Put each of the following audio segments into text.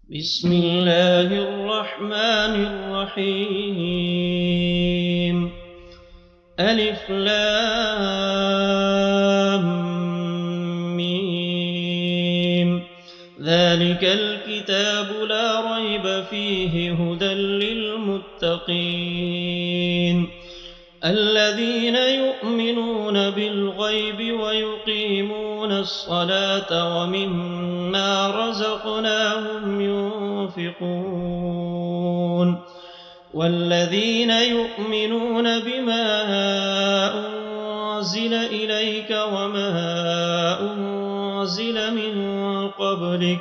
بسم الله الرحمن الرحيم. ألف لام ميم. ذلك الكتاب لا ريب فيه هدى للمتقين الذين يؤمنون بالغيب ويقيمون الصلاة ومما رزقناهم ينفقون والذين يؤمنون بما أنزل إليك وما أنزل من قبلك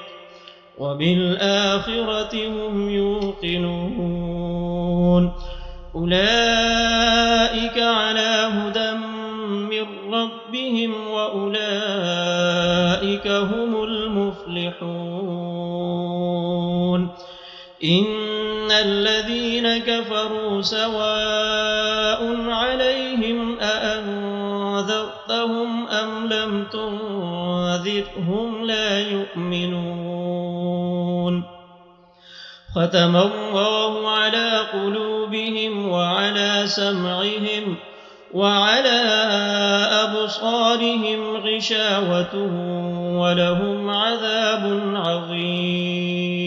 وبالآخرة هم يوقنون أولئك على هدى من ربهم وأولئك هم المفلحون. إن الذين كفروا سواء عليهم أأنذرتهم أم لم تنذرهم لا يؤمنون. ختم الله على قلوبهم وعلى سمعهم وعلى أبصارهم غشاوة ولهم عذاب عظيم.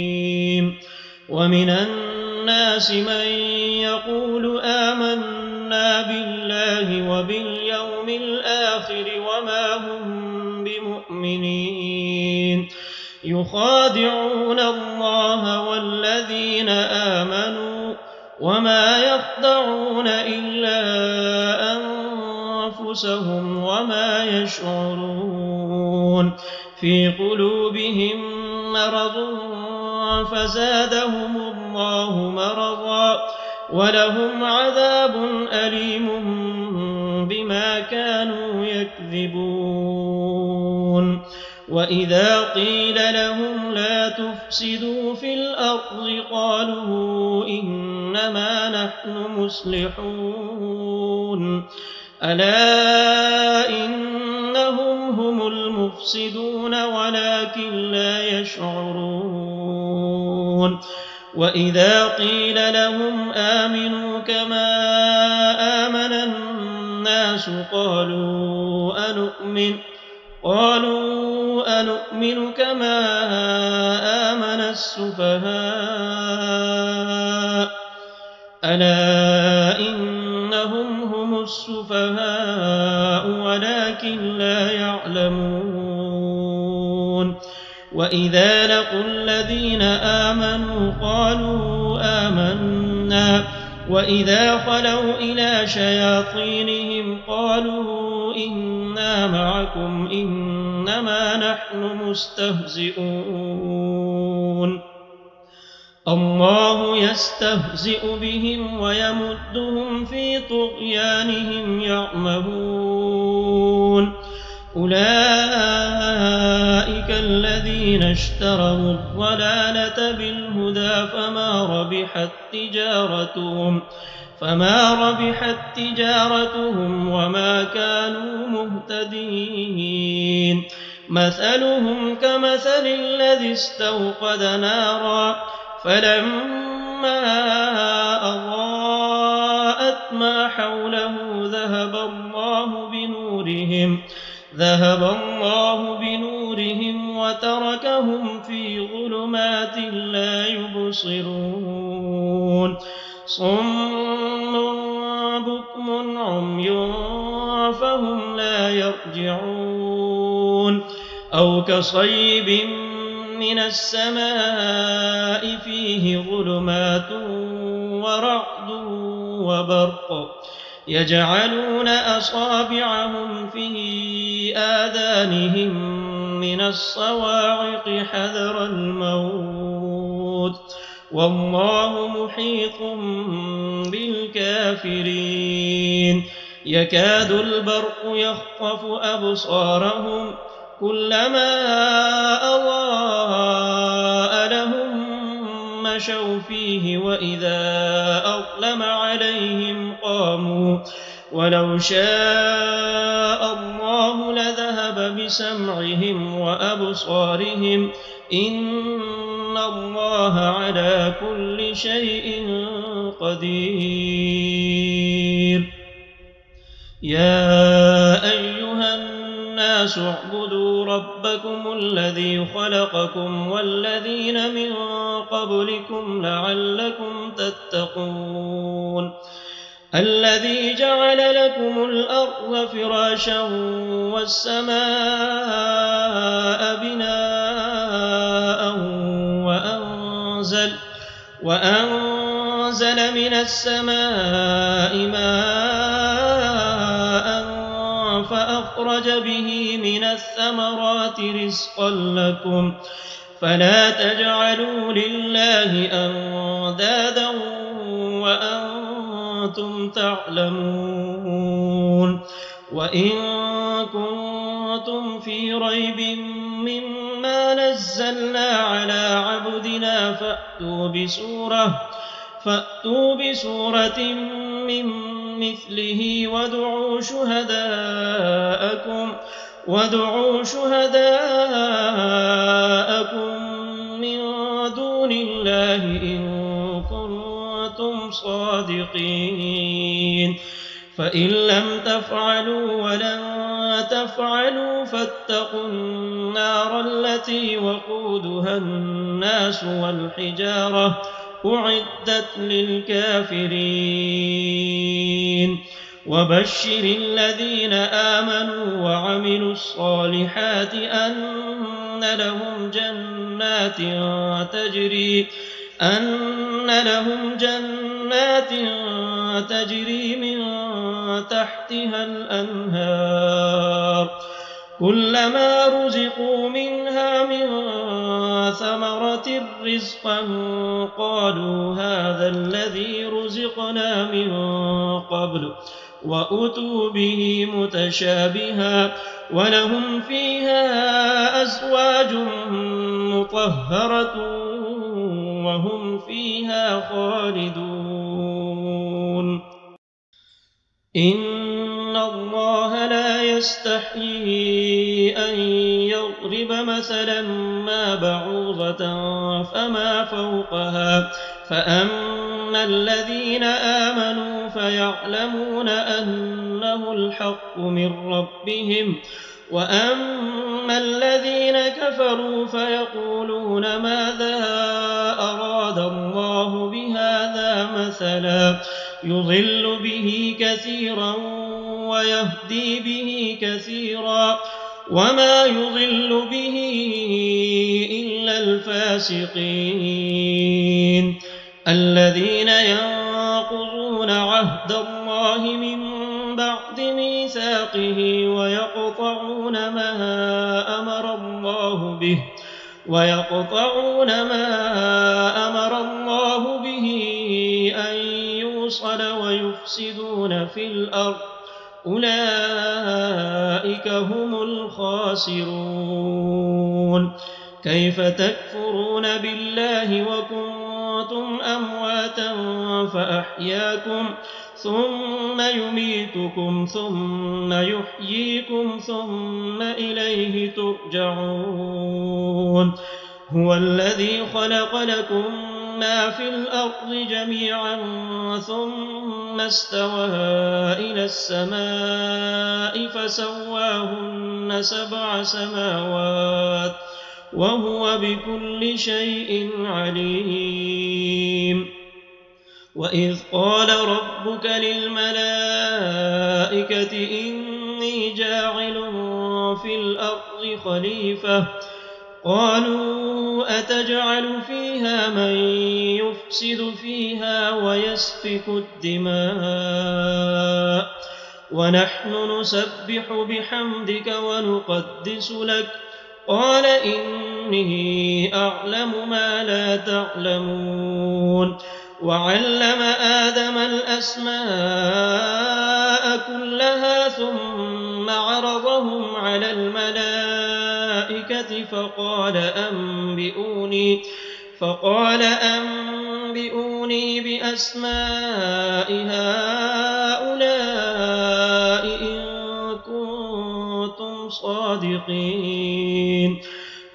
ومن الناس من يقول آمنا بالله وباليوم الآخر وما هم بمؤمنين يخادعون الله والذين آمنوا وما يخدعون إلا أنفسهم وما يشعرون. في قلوبهم مرض فزادهم الله مرضا ولهم عذاب أليم بما كانوا يكذبون. وإذا قيل لهم لا تفسدوا في الأرض قالوا إنما نحن مصلحون ألا إنهم هم المفسدون ولكن لا يشعرون. وإذا قيل لهم آمنوا كما آمن الناس قالوا أنؤمن كما آمن السفهاء ألا إنهم هم السفهاء ولكن لا يعلمون. وإذا لقوا الذين آمنوا قالوا آمنا وإذا خلوا إلى شياطينهم قالوا إنا معكم إنما نحن مستهزئون. الله يستهزئ بهم ويمدهم في طغيانهم يعمهون. أولئك الذين اشتروا الضلالة بالهدى فما ربحت تجارتهم وما كانوا مهتدين. مثلهم كمثل الذي استوقد نارا فلما أضاءت ما حوله ذهب الله بنورهم وتركهم في ظلمات لا يبصرون. صم بكم عمي فهم لا يرجعون. أو كصيب من السماء فيه ظلمات ورعد وبرق يجعلون أصابعهم في آذانهم من الصواعق حذر الموت والله محيط بالكافرين. يكاد البرق يخطف أبصارهم كلما أضاء لهم مشوا فيه وإذا أظلم عليهم قاموا ولو شاء الله لذهب بسمعهم وأبصارهم إن الله على كل شيء قدير. يا أيها الناس اعبدوا ربكم الذي خلقكم والذين من قبلكم لعلكم تتقون. الذي جعل لكم الأرض فراشا والسماء بناء وأنزل من السماء ماء فأخرج به من الثمرات رزقا لكم فلا تجعلوا لله أندادا وأنتم تعلمون. وإن كنتم في ريب مما نزلنا على عبدنا فأتوا بسورة من مثله وادعوا شهداءكم من دون الله إن كنتم صادقين. فإن لم تفعلوا ولن تفعلوا فاتقوا النار التي وقودها الناس والحجارة أعدت للكافرين. وبشر الذين آمنوا وعملوا الصالحات أن لهم جنات تجري من تحتها الأنهار كلما رزقوا منها من ثمرة رزقا قالوا هذا الذي رزقنا من قبل وأتوا به متشابها ولهم فيها أزواج مطهرة وهم فيها خالدون. إن الله لا يستحيي أن يضرب مثلا ما بعوضة فما فوقها فأما الذين آمنوا فيعلمون أنه الحق من ربهم وأما الذين كفروا فيقولون ماذا أراد الله بهذا مثلا يضل به كثيرا ويهدي به كثيرا وما يضل به إلا الفاسقين الذين ينقضون عهد الله من بعد ميثاقه ويقطعون ما أمر الله به أن يوصل ويفسدون في الأرض أولئك هم الخاسرون. كيف تكفرون بالله وكنتم أمواتا فأحياكم ثم يميتكم ثم يحييكم ثم إليه ترجعون. هو الذي خلق لكم ما في الأرض جميعا ثم استوى إلى السماء فسواهن 7 سماوات وهو بكل شيء عليم. وإذ قال ربك للملائكة إني جاعل في الأرض خليفة قالوا أتجعل فيها من يفسد فيها ويسفك الدماء ونحن نسبح بحمدك ونقدس لك قال إني أعلم ما لا تعلمون. وعلم آدم الأسماء كلها ثم عرضهم على الملائكة فقال أنبئوني بأسماء هؤلاء إن كنتم صادقين.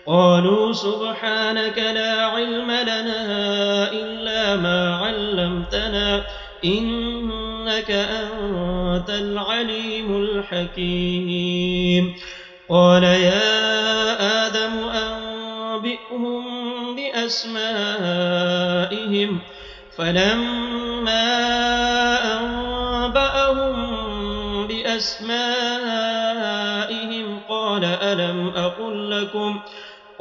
قالوا سبحانك لا علم لنا إلا ما علمتنا إنك أنت العليم الحكيم قال يا آدم أنبئهم بأسمائهم فلما أنبأهم بأسمائهم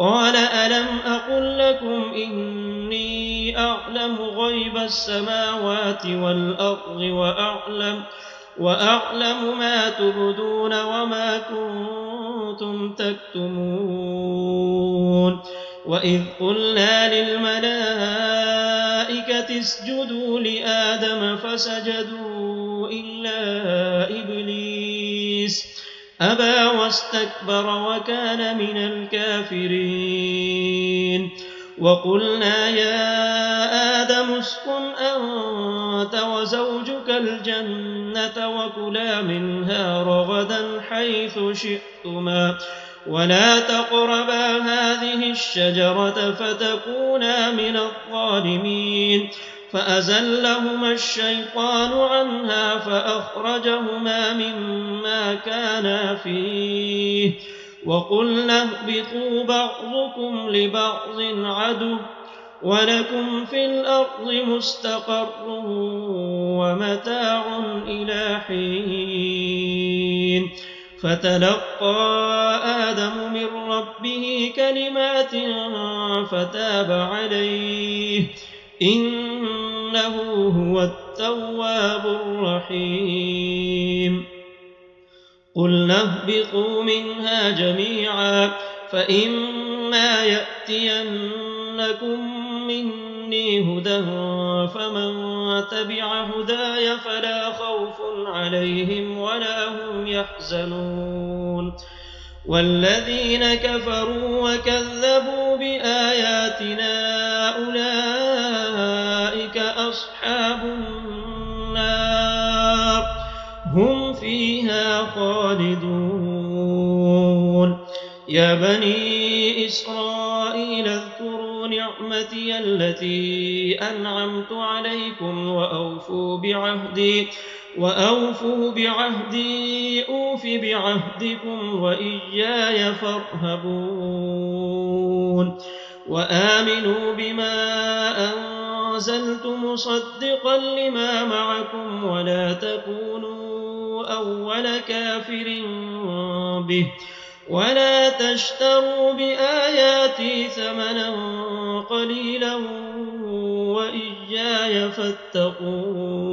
قال ألم أقل لكم إني أعلم غيب السماوات والأرض وأعلم ما تبدون وما كنتم تكتمون وإذ قلنا للملائكة اسجدوا لآدم فسجدوا إلا إبليس أبى واستكبر وكان من الكافرين وقلنا يا آدم اسكن أنت وزوجك الجنة وكلا منها رغدا حيث شئتما ولا تقربا هذه الشجرة فتكونا من الظالمين فأزلهما الشيطان عنها فأخرجهما مما كانا فيه وقلنا اهبطوا بعضكم لبعض عدو ولكم في الأرض مستقر ومتاع إلى حين فتلقى آدم من ربه كلمات فتاب عليه إنه هو التواب الرحيم قلنا اهبطوا منها جميعا فإما يأتينكم مني هدى فمن تبع هداي فلا خوف عليهم ولا هم يحزنون والذين كفروا وكذبوا بآياتنا أولئك أصحاب النار هم فيها خالدون يا بني إسرائيل اذكروا نعمتي التي أنعمت عليكم وأوفوا بعهدي أوف بعهدكم وإياي فارهبون وآمنوا بما أنزلت مصدقا لما معكم ولا تكونوا أول كافر به ولا تشتروا بآياتي ثمنا قليلا وإياي فاتقون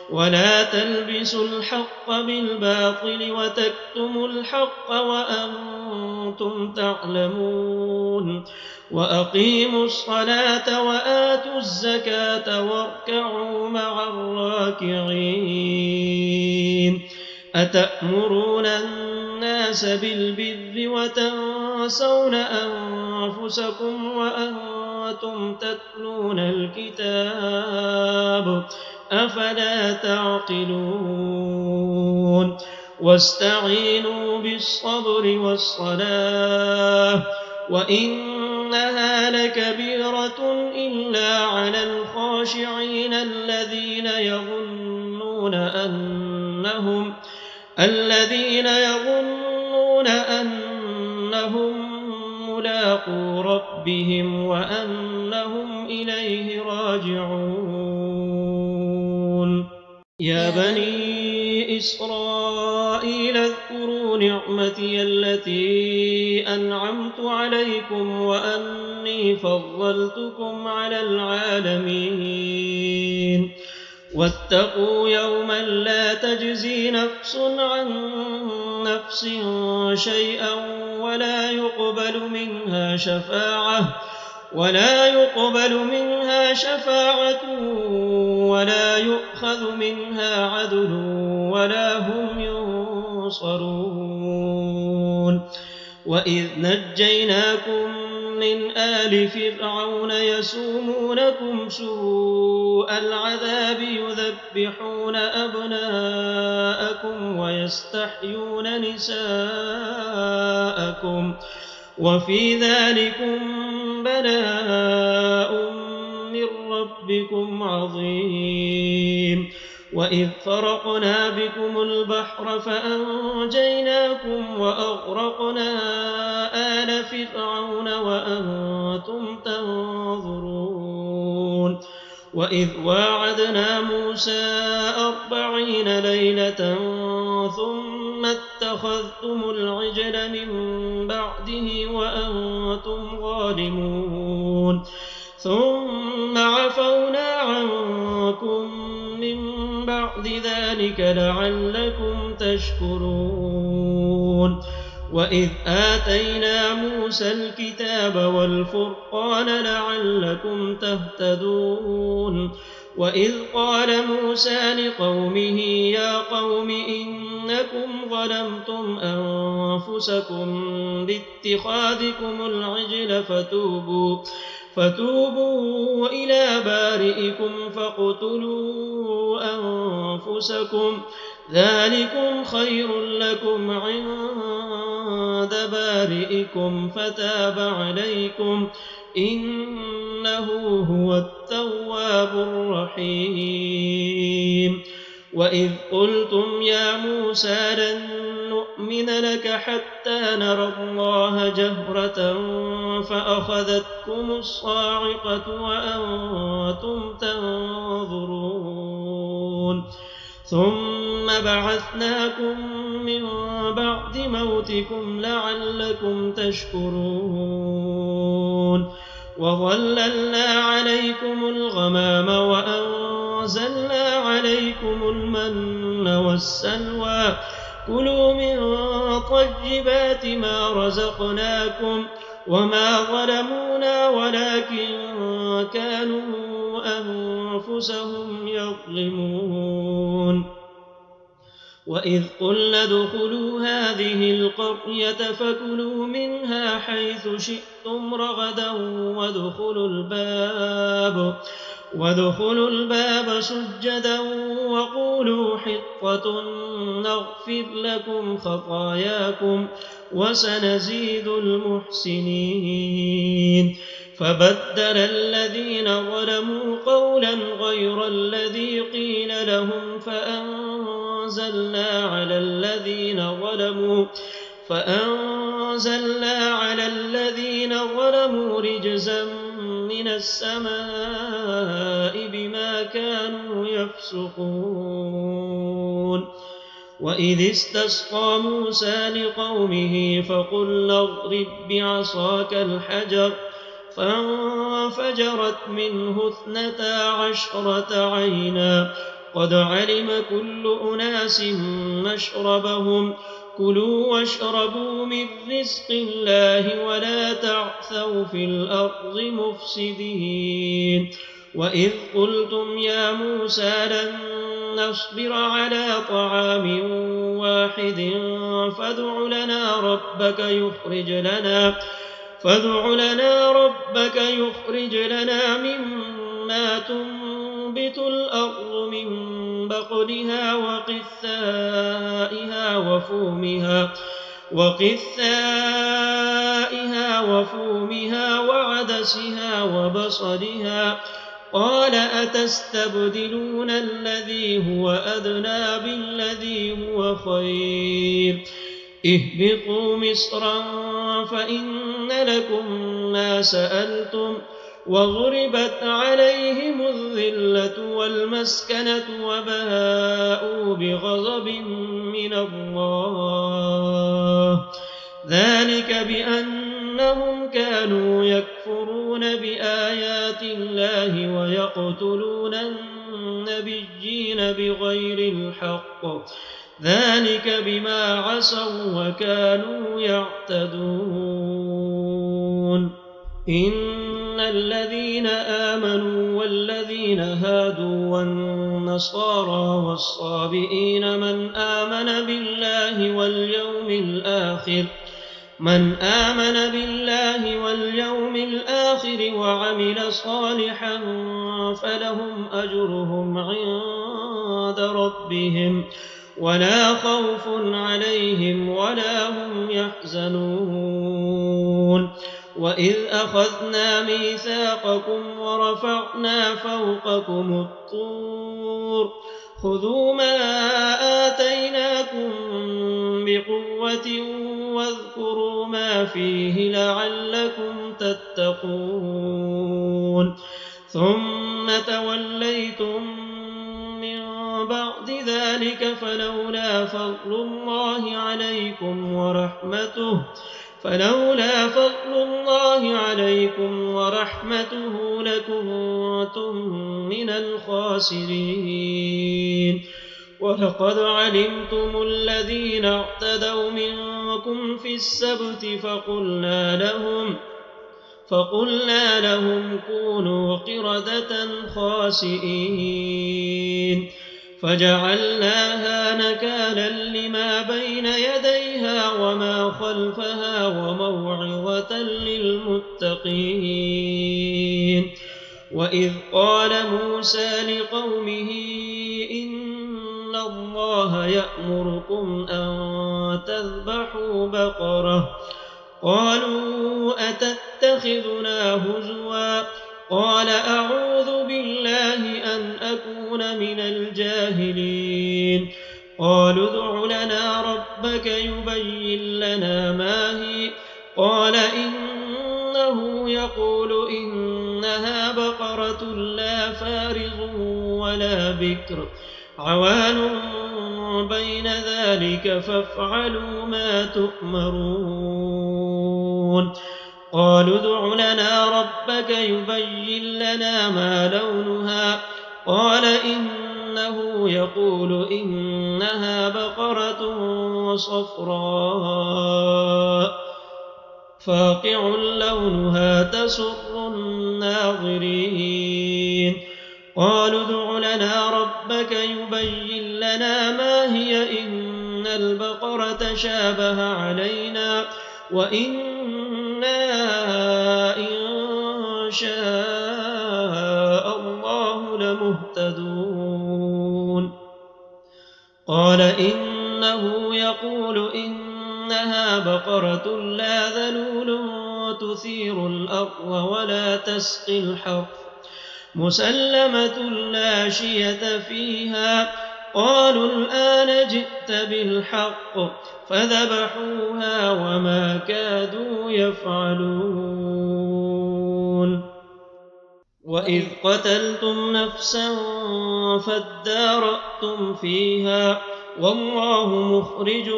ولا تلبسوا الحق بالباطل وتكتموا الحق وأنتم تعلمون وأقيموا الصلاة وآتوا الزكاة واركعوا مع الراكعين أتأمرون الناس بالبر وتنسون أنفسكم وأنتم تتلون الكتاب أفلا تعقلون واستعينوا بالصبر والصلاة وإنها لكبيرة إلا على الخاشعين الذين يظنون أنهم ملاقو ربهم وأنهم إليه راجعون يا بني إسرائيل اذكروا نعمتي التي أنعمت عليكم وأني فضلتكم على العالمين واتقوا يوما لا تجزي نفس عن نفس شيئا ولا يقبل منها شفاعة ولا يؤخذ منها عدل ولا هم ينصرون وإذ نجيناكم من آل فرعون يسومونكم سوء العذاب يذبحون أبناءكم ويستحيون نساءكم وفي ذلكم بلاء من ربكم عظيم. وإذ فرقنا بكم البحر فأنجيناكم وأغرقنا آل فرعون وأنتم تنظرون. وإذ واعدنا موسى 40 ليلة ثم اتخذتم العجل من بعده وأنتم ظالمون ثم عفونا عنكم من بعد ذلك لعلكم تشكرون. وإذ آتينا موسى الكتاب والفرقان لعلكم تهتدون. وإذ قال موسى لقومه يا قوم إنكم ظلمتم أنفسكم باتخاذكم العجل فتوبوا إلى بارئكم فاقتلوا أنفسكم ذلكم خير لكم عند بارئكم فتاب عليكم إنه هو التواب الرحيم. وإذ قلتم يا موسى لن نؤمن لك حتى نرى الله جهرة فأخذتكم الصاعقة وأنتم تنظرون ثم بعثناكم من بعد موتكم لعلكم تشكرون. وظللنا عليكم الغمام وأنزلنا عليكم المن والسلوى كلوا من طيبات ما رزقناكم وما ظلمونا ولكن كانوا أنفسهم يظلمون. وإذ قلنا ادخلوا هذه القرية فكلوا منها حيث شئتم رغدا وادخلوا الباب سجدا وقولوا حطة نغفر لكم خطاياكم وسنزيد المحسنين. فبدل الذين ظلموا قولا غير الذي قيل لهم فأنزلنا على الذين ظلموا رجزا من السماء بما كانوا يفسقون. وإذ استسقى موسى لقومه فقلنا اضرب بعصاك الحجر فانفجرت منه 12 عينا قد علم كل أناس مشربهم كلوا واشربوا من رزق الله ولا تعثوا في الأرض مفسدين. وإذ قلتم يا موسى لن نصبر على طعام واحد فادع لنا ربك يخرج لنا مما تنبت الأرض من بقلها وقثائها وفومها وعدسها وبصلها قال أتستبدلون الذي هو أدنى بالذي هو خير اهبطوا مصرا فإن لكم ما سألتم وضربت عليهم الذلة والمسكنة وباءوا بغضب من الله ذلك بأنهم كانوا يكفرون بآيات الله ويقتلون النبيين بغير الحق ذلك بما عصوا وكانوا يعتدون. إن الذين آمنوا والذين هادوا والنصارى والصابئين من آمن بالله واليوم الآخر وعمل صالحا فلهم أجرهم عند ربهم ولا خوف عليهم ولا هم يحزنون. وإذ أخذنا ميثاقكم ورفعنا فوقكم الطور خذوا ما آتيناكم بقوة واذكروا ما فيه لعلكم تتقون ثم توليتم من بعد ذلك فلولا فضل الله عليكم ورحمته لكنتم من الخاسرين ولقد علمتم الذين اعتدوا منكم في السبت فقلنا لهم كونوا قردة خاسئين فجعلناها نكالا لما بين يديها وما خلفها وموعظة للمتقين وإذ قال موسى لقومه إن الله يأمركم أن تذبحوا بقرة قالوا أتتخذنا هزوا قال أعوذ بالله أن أكون من الجاهلين قالوا ادع لنا ربك يبين لنا ما هي قال إنه يقول إنها بقرة لا فارغ ولا بكر عوان بين ذلك فافعلوا ما تؤمرون قالوا ادع لنا ربك يبين لنا ما لونها قال إنه يقول إنها بقرة صفراء فاقع لونها تسر الناظرين قالوا ادع لنا ربك يبين لنا ما هي إن البقرة شابه علينا وإنا إن شاء الله لمهتدون قال إنه يقول إنها بقرة لا ذلول تثير الأرض ولا تسقي الحرث مسلمة لا شية فيها قالوا الآن جئت بالحق فذبحوها وما كادوا يفعلون وإذ قتلتم نفسا فادارأتم فيها والله مخرج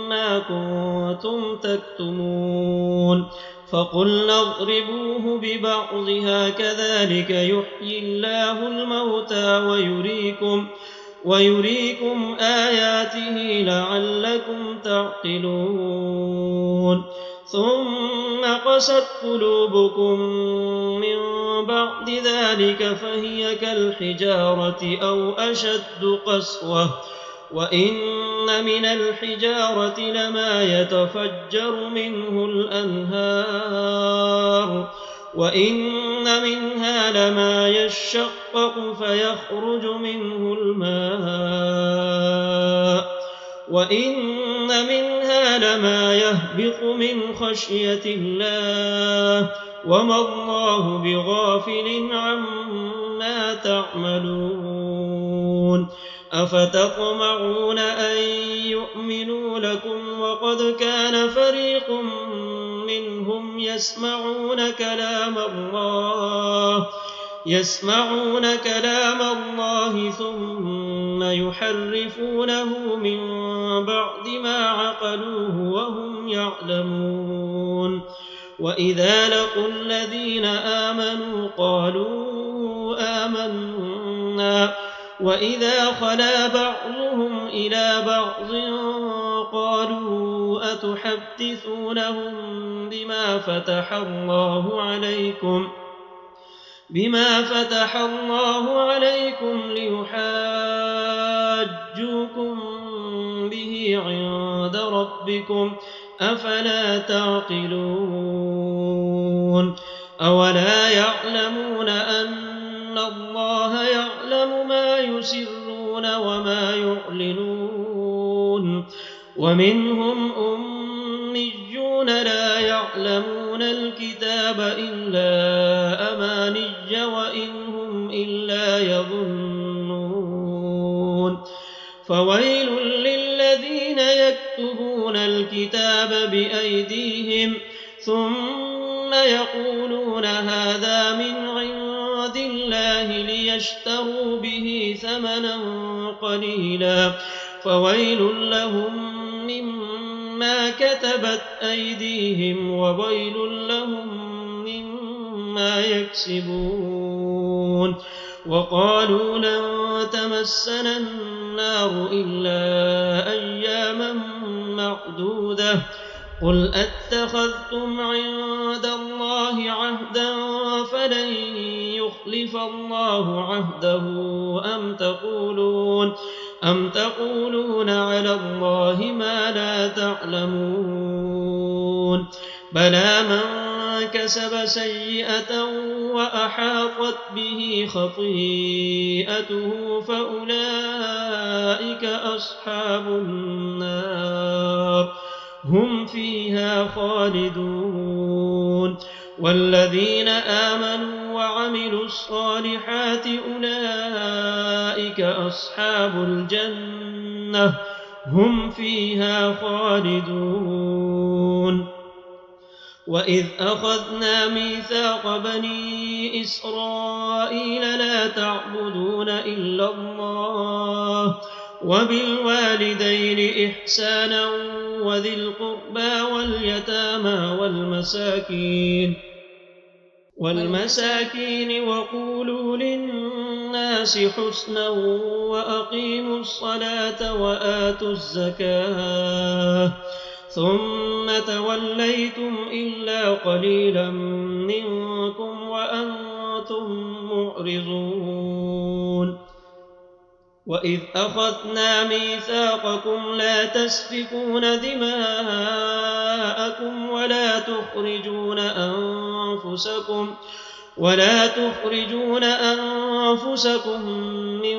ما كنتم تكتمون فقلنا اضربوه ببعضها كذلك يحيي الله الموتى ويريكم آياته لعلكم تعقلون ثم قست قلوبكم من بعد ذلك فهي كالحجارة أو أشد قسوة وإن من الحجارة لما يتفجر منه الأنهار وإن منها لما يشقق فيخرج منه الماء وإن منها لما يهبط من خشية الله وما الله بغافل عما تعملون أفتطمعون أن يؤمنوا لكم وقد كان فريق منهم يسمعون كلام الله ثم يحرفونه من بعد ما عقلوه وهم يعلمون وإذا لقوا الذين آمنوا قالوا آمنا وإذا خلا بعضهم إلى بعض قالوا أتحدثونهم بما فتح الله عليكم ليحاجوكم به عند ربكم أفلا تعقلون أولا يعلمون أن الله يعلم ما يسرون وما يعلنون ومنهم أميون لا يعلمون الكتاب الحج وإن هم إلا يظنون فويل للذين يكتبون الكتاب بأيديهم ثم يقولون هذا من عند الله ليشتروا به ثمنا قليلا فويل لهم مما كتبت أيديهم وويل لهم مما يكسبون وقالوا لن تمسنا النار إلا أياما معدودة قل أتخذتم عند الله عهدا فلن يخلف الله عهده أم تقولون على الله ما لا تعلمون بلى من كسب سيئة وأحاطت به خطيئته فأولئك أصحاب النار هم فيها خالدون والذين آمنوا وعملوا الصالحات أولئك أصحاب الجنة هم فيها خالدون وإذ أخذنا ميثاق بني إسرائيل لا تعبدون إلا الله وبالوالدين إحسانا وذي القربى واليتامى والمساكين وقولوا للناس حسنا وأقيموا الصلاة وآتوا الزكاة ثم توليتم إلا قليلا منكم وأنتم معرضون وإذ أخذنا ميثاقكم لا تسفكون دماءكم ولا تخرجون أنفسكم من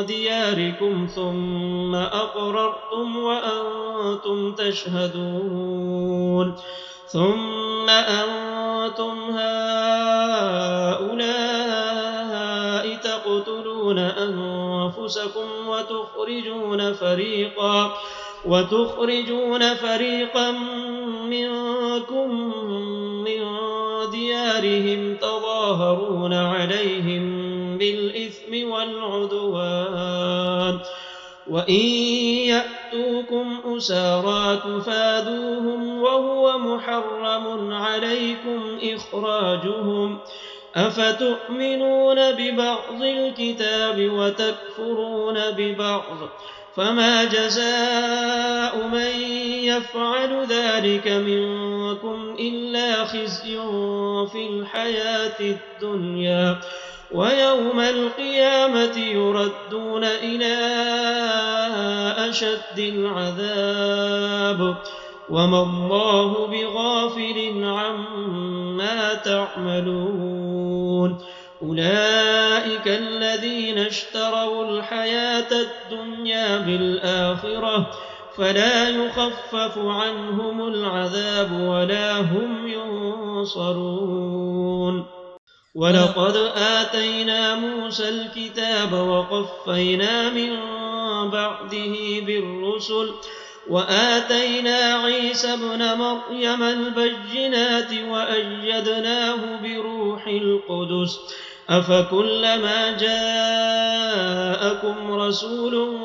دياركم ثم أقررتم وأنتم تشهدون ثم أنتم هؤلاء تقتلون أنفسكم وتخرجون فريقا منكم من ديارهم تظاهرون عليهم بالإثم والعدوان وإن يأتوكم أسارى تفادوهم وهو محرم عليكم إخراجهم أفتؤمنون ببعض الكتاب وتكفرون ببعض فما جزاء من يفعل ذلك منكم إلا خزي في الحياة الدنيا ويوم القيامة يردون إلى أشد العذاب وما الله بغافل عما تعملون أولئك الذين اشتروا الحياة الدنيا بالآخرة فلا يخفف عنهم العذاب ولا هم ينصرون ولقد آتينا موسى الكتاب وقفينا من بعده بالرسل وآتينا عيسى ابن مريم البينات وأيدناه بروح القدس أفكلما جاءكم رسول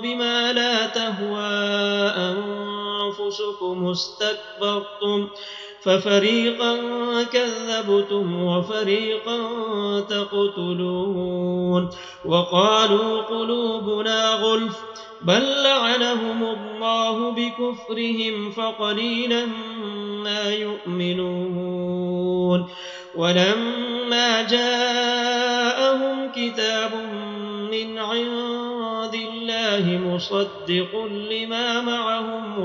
بما لا تهوى أنفسكم استكبرتم ففريقا كذبتم وفريقا تقتلون وقالوا قلوبنا غلف بل لعنهم الله بكفرهم فقليلا ما يؤمنون ولما جاءهم كتاب من عند الله مصدق لما معهم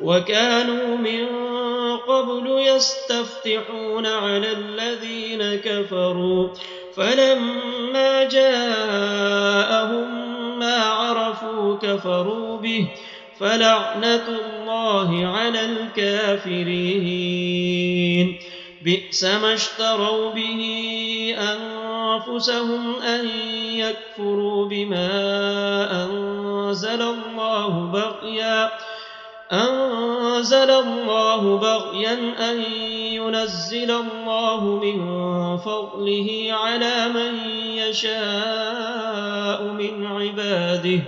وكانوا من قبل يستفتحون على الذين كفروا فلما جاءهم ما عرفوا كفروا به فلعنة الله على الكافرين بئس ما اشتروا به أنفسهم أن يكفروا بما أنزل الله بغيا أن ينزل الله من فضله على من يشاء من عباده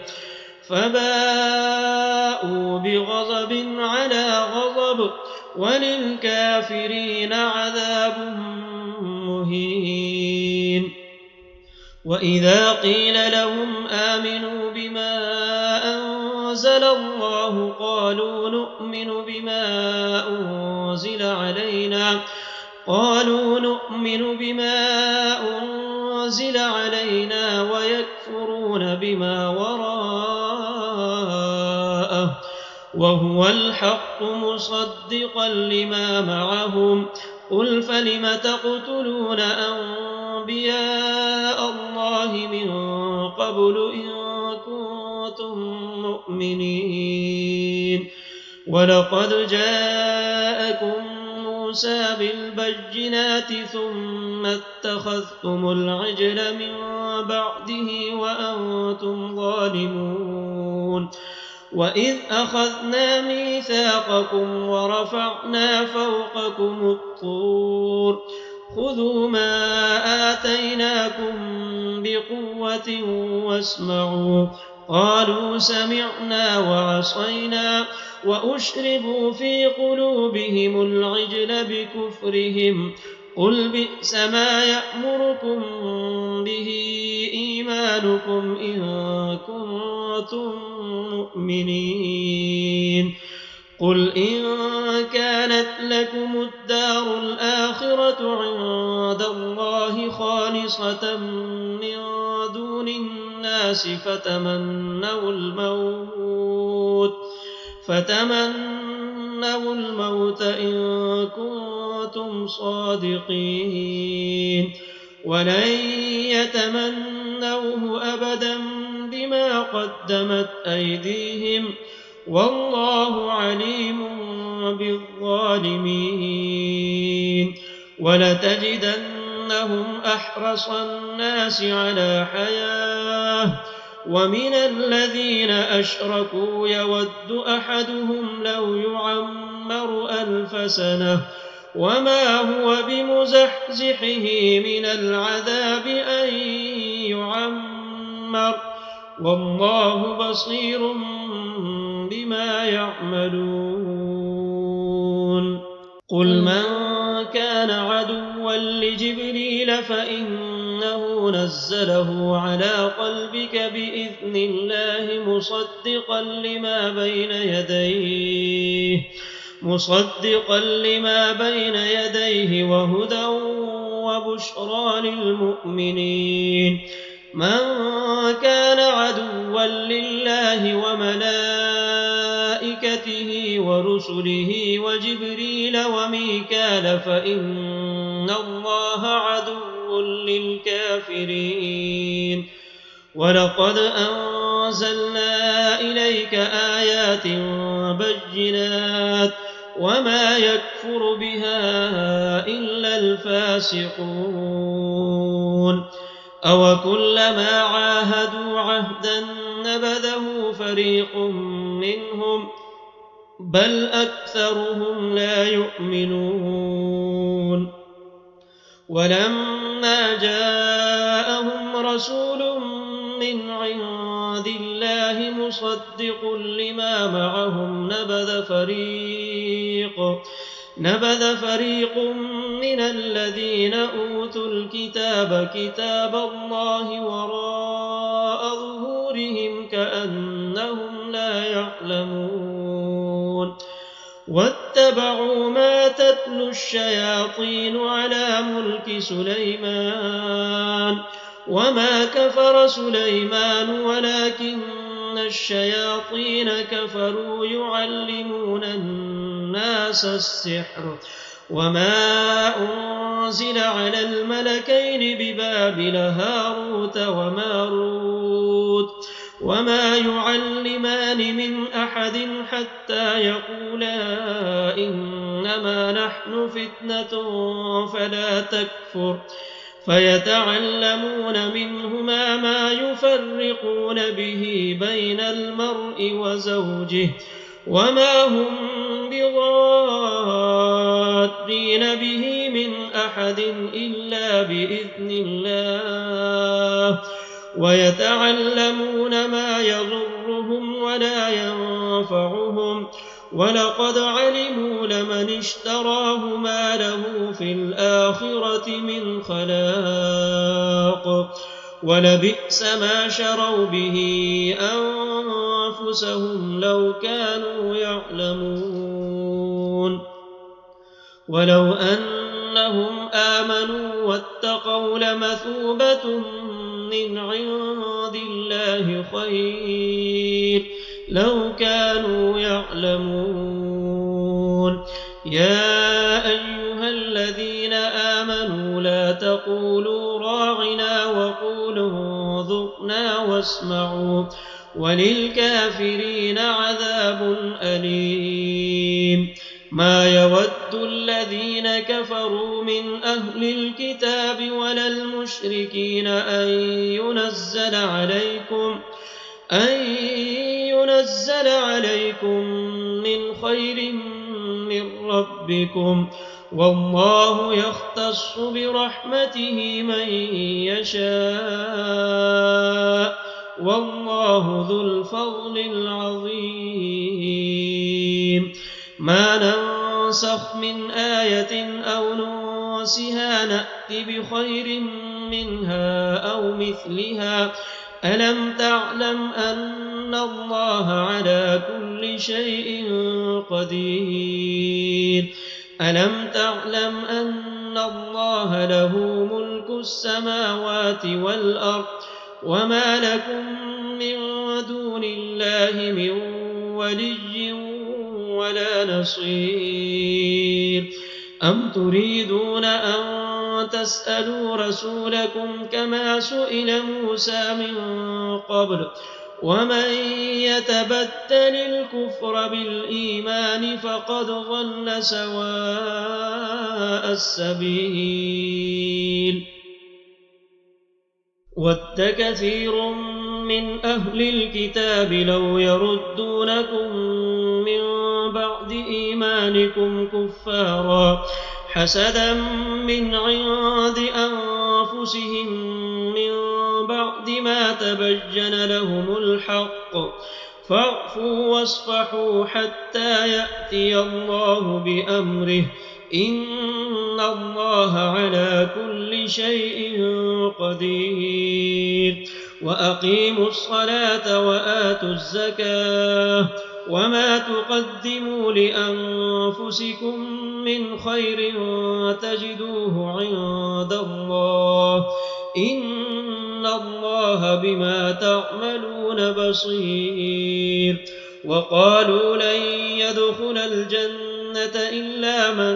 فباءوا بغضب على غضب وللكافرين عذاب مهين. وإذا قيل لهم آمنوا بما أنزل الله قالوا نؤمن بما أنزل علينا ويكفرون بما وراءه وهو الحق مصدقا لما معهم قل فلم تقتلون أنبياء الله من قبل إن كنتم مؤمنين ولقد جاءكم موسى بالبينات ثم اتخذتم العجل من بعده وأنتم ظالمون وإذ أخذنا ميثاقكم ورفعنا فوقكم الطور خذوا ما آتيناكم بقوة واسمعوا قالوا سمعنا وعصينا وأشربوا في قلوبهم العجل بكفرهم قل بئس ما يأمركم به إيمانكم إن كنتم مؤمنين قل إن كانت لكم الدار الآخرة عند الله خالصة من دون الناس فتمنوا الموت إن كنتم صادقين ولن يتمنوه أبدا بما قدمت أيديهم والله عليم بالظالمين ولتجدنهم أحرص الناس على حياة ومن الذين أشركوا يود أحدهم لو يعمر 1000 سنة وما هو بمزحزحه من العذاب أن يعمر والله بصير بما يعملون قل من كان عدوا لجبريل فإنه نزله على قلبك بإذن الله مصدقا لما بين يديه وهدى وبشرى للمؤمنين من كان عدوا لله وملائكته ورسله وجبريل وميكال فإن الله عدو للكافرين ولقد أنزلنا إليك آيات بينات وما يكفر بها إلا الفاسقون أوكلما عاهدوا عهدا نبذه فريق منهم بل أكثرهم لا يؤمنون ولما جاءهم رسول من عند الله مصدق لما معهم نبذ فريق من الذين أوتوا الكتاب كتاب الله وراء ظهورهم كأنهم لا يعلمون واتبعوا ما تتلو الشياطين على ملك سليمان وما كفر سليمان ولكن الشياطين كفروا يعلمون الناس السحر وما أنزل على الملكين ببابل هاروت وماروت وما يعلمان من أحد حتى يقولا إنما نحن فتنة فلا تكفر فيتعلمون منهما ما يفرقون به بين المرء وزوجه وما هم بضارين به من أحد إلا بإذن الله ويتعلمون ما يضرهم ولا ينفعهم ولقد علموا لمن اشتراه ما له في الآخرة من خلاق ولبئس ما شروا به أنفسهم لو كانوا يعلمون ولو أنهم آمنوا واتقوا لمثوبة من عند الله خير لو كانوا يعلمون يا أيها الذين آمنوا لا تقولوا راعنا وقولوا انظرنا واسمعوا وللكافرين عذاب أليم ما يود الذين كفروا من أهل الكتاب ولا المشركين أن ينزل عليكم من خير من ربكم والله يختص برحمته من يشاء والله ذو الفضل العظيم ما ننسخ من آية أو ننسها نأت بخير منها أو مثلها ألم تعلم أن الله على كل شيء قدير ألم تعلم أن الله له ملك السماوات والأرض وما لكم من دون الله من ولي ولا نصير أم تريدون أن تسألوا رسولكم كما سئل موسى من قبل ومن يتبدل الكفر بالإيمان فقد ضل سواء السبيل ود كثير من أهل الكتاب لو يردونكم من بعد إيمانكم كفارا حسدا من عند أنفسهم من بعد ما تبين لهم الحق فاعفوا واصفحوا حتى يأتي الله بأمره إن الله على كل شيء قدير وأقيموا الصلاة وآتوا الزكاة وما تقدموا لأنفسكم من خير تجدوه عند الله إن الله بما تعملون بصير وقالوا لن يدخل الجنة إلا من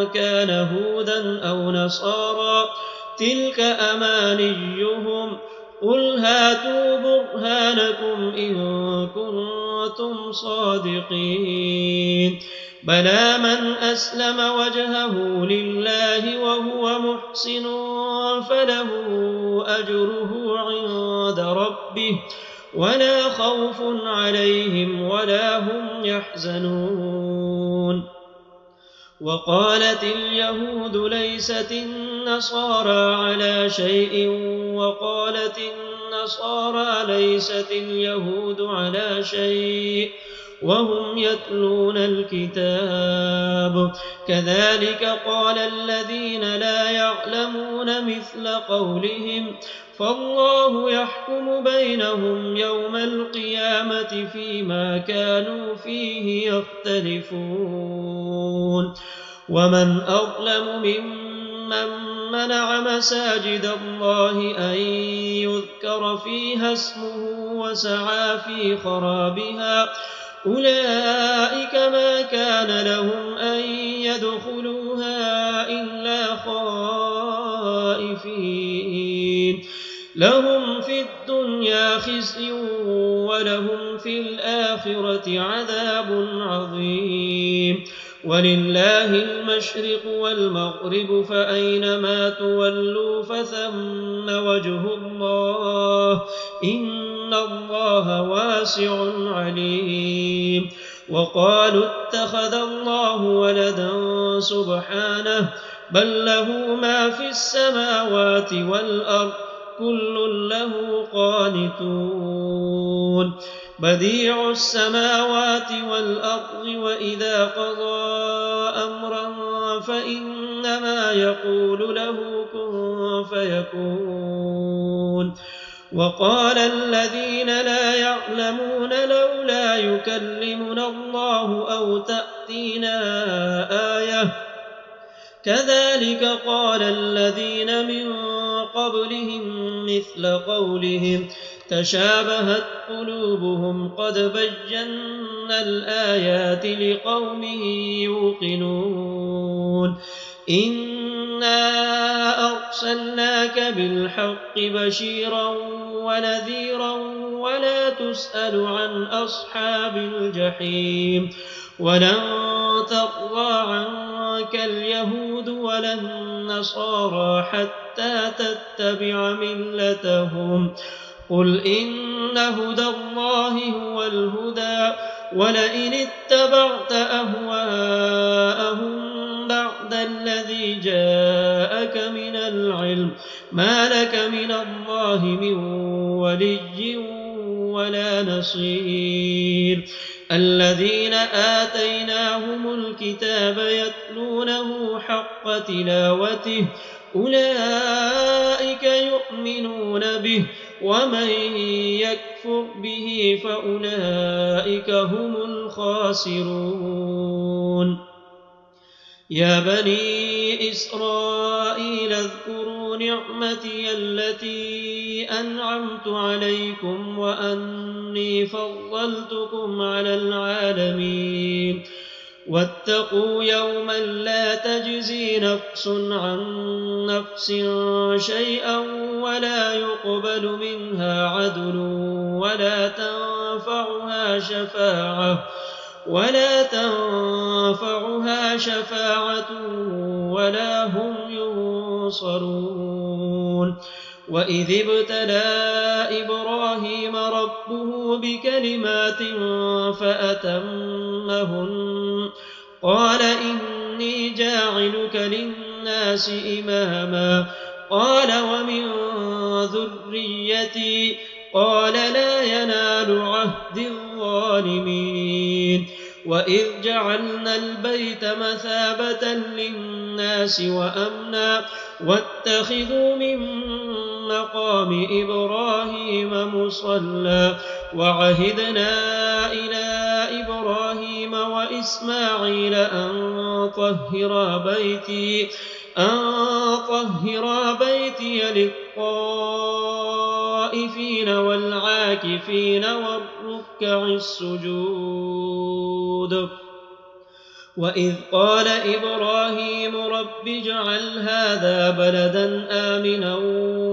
كان هودا أو نصارى تلك أمانيهم قل هاتوا برهانكم إن كنتم صادقين بلى من أسلم وجهه لله وهو محسن فله أجره عند ربه ولا خوف عليهم ولا هم يحزنون وقالت اليهود ليست النصارى على شيء وقالت النصارى ليست اليهود على شيء وهم يتلون الكتاب كذلك قال الذين لا يعلمون مثل قولهم فالله يحكم بينهم يوم القيامة فيما كانوا فيه يختلفون ومن أظلم ممن منع مساجد الله أن يذكر فيها اسمه وسعى في خرابها أولئك ما كان لهم أن يدخلوها إلا خائفين لهم في الدنيا خزي ولهم في الآخرة عذاب عظيم. ولله المشرق والمغرب فأينما تولوا فثم وجه الله إن الله واسع عليم. وقالوا اتخذ الله ولدا سبحانه بل له ما في السماوات والأرض كل له قانتون. بديع السماوات والأرض وإذا قضى أمرا فإنما يقول له كن فيكون. وقال الذين لا يعلمون لولا يكلمنا الله أو تأتينا آية كذلك قال الذين من قبلهم مثل قولهم تشابهت قلوبهم قد بينا الآيات لقوم يوقنون. إنا أرسلناك بالحق بشيرا ونذيرا ولا تسأل عن أصحاب الجحيم. ولن ترضى عنك اليهود ولا النصارى حتى تتبع ملتهم قل إن هدى الله هو الهدى ولئن اتبعت أهواءهم بعد الذي جاءك من العلم ما لك من الله من ولي ولا نصير. الذين آتيناهم الكتاب يتلونه حق تلاوته أولئك يؤمنون به ومن يكفر به فأولئك هم الخاسرون. يا بني إسرائيل اذكروا نعمتي التي أنعمت عليكم وأني فضلتكم على العالمين. واتقوا يوما لا تجزي نفس عن نفس شيئا ولا يقبل منها عدل ولا تنفعها شفاعة ولا هم ينصرون. وإذ ابتلى إبراهيم ربه بكلمات فأتمهن قال إني جاعلك للناس إماما قال ومن ذريتي قال لا ينال عهد الظالمين. وإذ جعلنا البيت مثابة للناس وأمنا واتخذوا من مقام إبراهيم مصلى وعهدنا إلى إبراهيم وإسماعيل أن طهرا بيتي للطائفين والعاكفين والركع السجود. وإذ قال إبراهيم رب اجعل هذا بلدا آمنا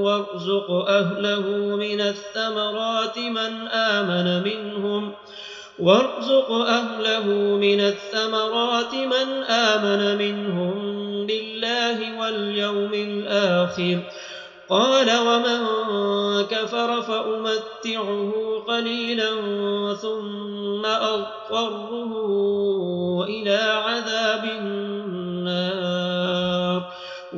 وارزق أهله من الثمرات من آمن منهم بالله واليوم الآخر قال ومن كفر فأمتعه قليلا ثم أضطره إلى عذاب النار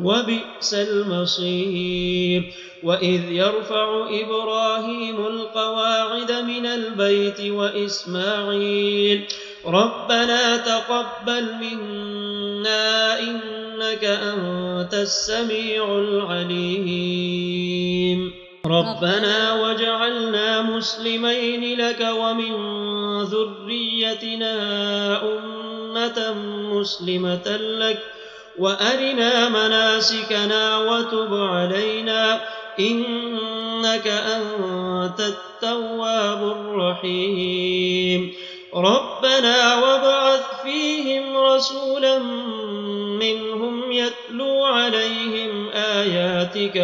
وبئس المصير. وإذ يرفع إبراهيم القواعد من البيت وإسماعيل ربنا تقبل منا إنك أنت السميع العليم ربنا واجعلنا مسلمين لك ومن ذريتنا أمة مسلمة لك وأرنا مناسكنا وتب علينا إنك أنت التواب الرحيم. ربنا وابعث فيهم رسولا منهم يتلو عليهم آياتك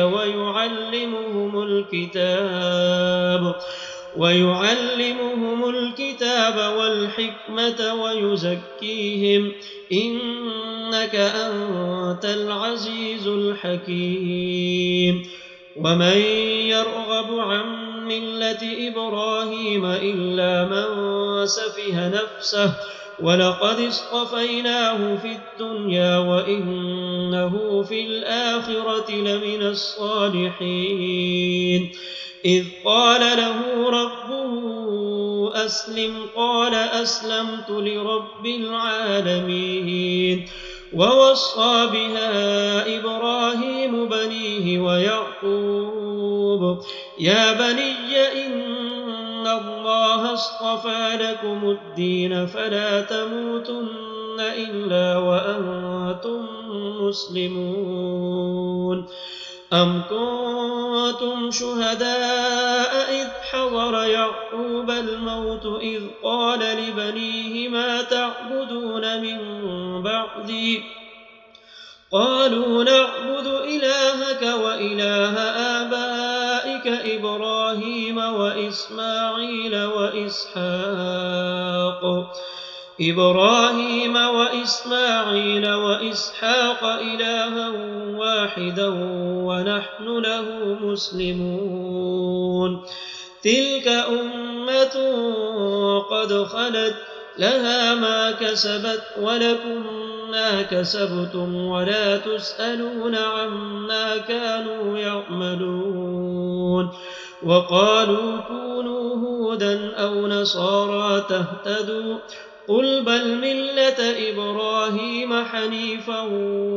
ويعلمهم الكتاب والحكمة ويزكيهم إنك أنت العزيز الحكيم. ومن يرغب عن ملة إبراهيم إلا من سفه نفسه ولقد اصطفيناه في الدنيا وإنه في الآخرة لمن الصالحين. إذ قال له ربه أسلم قال أسلمت لرب العالمين. ووصى بها إبراهيم بنيه ويعقوب يا بني إن الله اصطفى لكم الدين فلا تموتن إلا وأنتم مسلمون. أم كنتم شهداء إذ حضر يعقوب الموت إذ قال لبنيه ما تعبدون من بعدي قالوا نعبد إلهك وإله آبائك إبراهيم وإسماعيل وإسحاق إلها واحدا ونحن له مسلمون. تلك أمة قد خلت لها ما كسبت ولكم ما كسبتم ولا تسألون عما كانوا يعملون. وقالوا كونوا هودا أو نصارى تهتدوا قل بل ملة إبراهيم حنيفا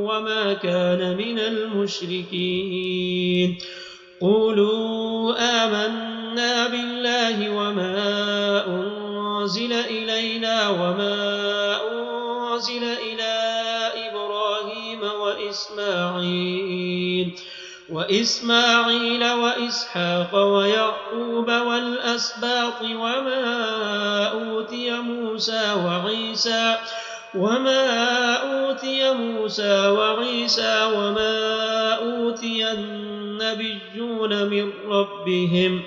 وما كان من المشركين. قولوا آمنا بالله وما أنزل إلينا وما أنزل إلى إبراهيم وإسماعيل وإسحاق ويعقوب والأسباط وما أوتي موسى وعيسى وما أوتي النبيون من ربهم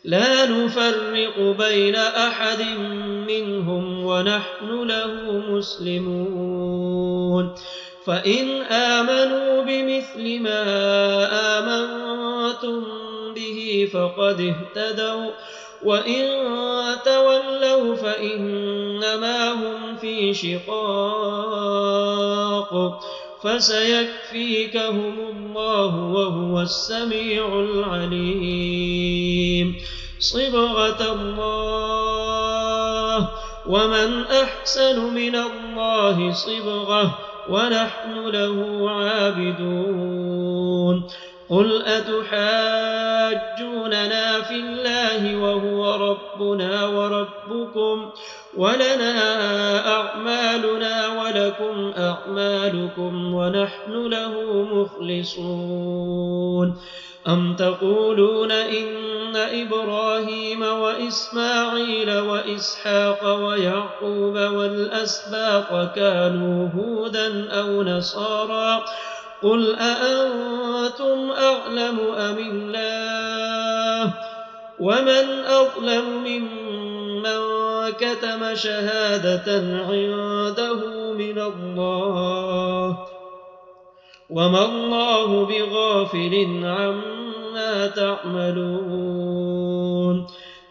لا نفرق بين أحد منهم ونحن له مسلمون. فإن آمنوا بمثل ما آمنتم به فقد اهتدوا وإن تولوا فإنما هم في شقاق فسيكفيكهم الله وهو السميع العليم. صبغة الله ومن أحسن من الله صبغة ونحن له عابدون. قل أتحاجوننا في الله وهو ربنا وربكم ولنا أعمالنا ولكم أعمالكم ونحن له مخلصون. أم تقولون إن إبراهيم وإسماعيل وإسحاق ويعقوب والأسباط كانوا هودا أو نصارى قل أأنتم أعلم أم الله ومن أظلم ممن كتم شهادة عنده من الله وما الله بغافل عما تعملون.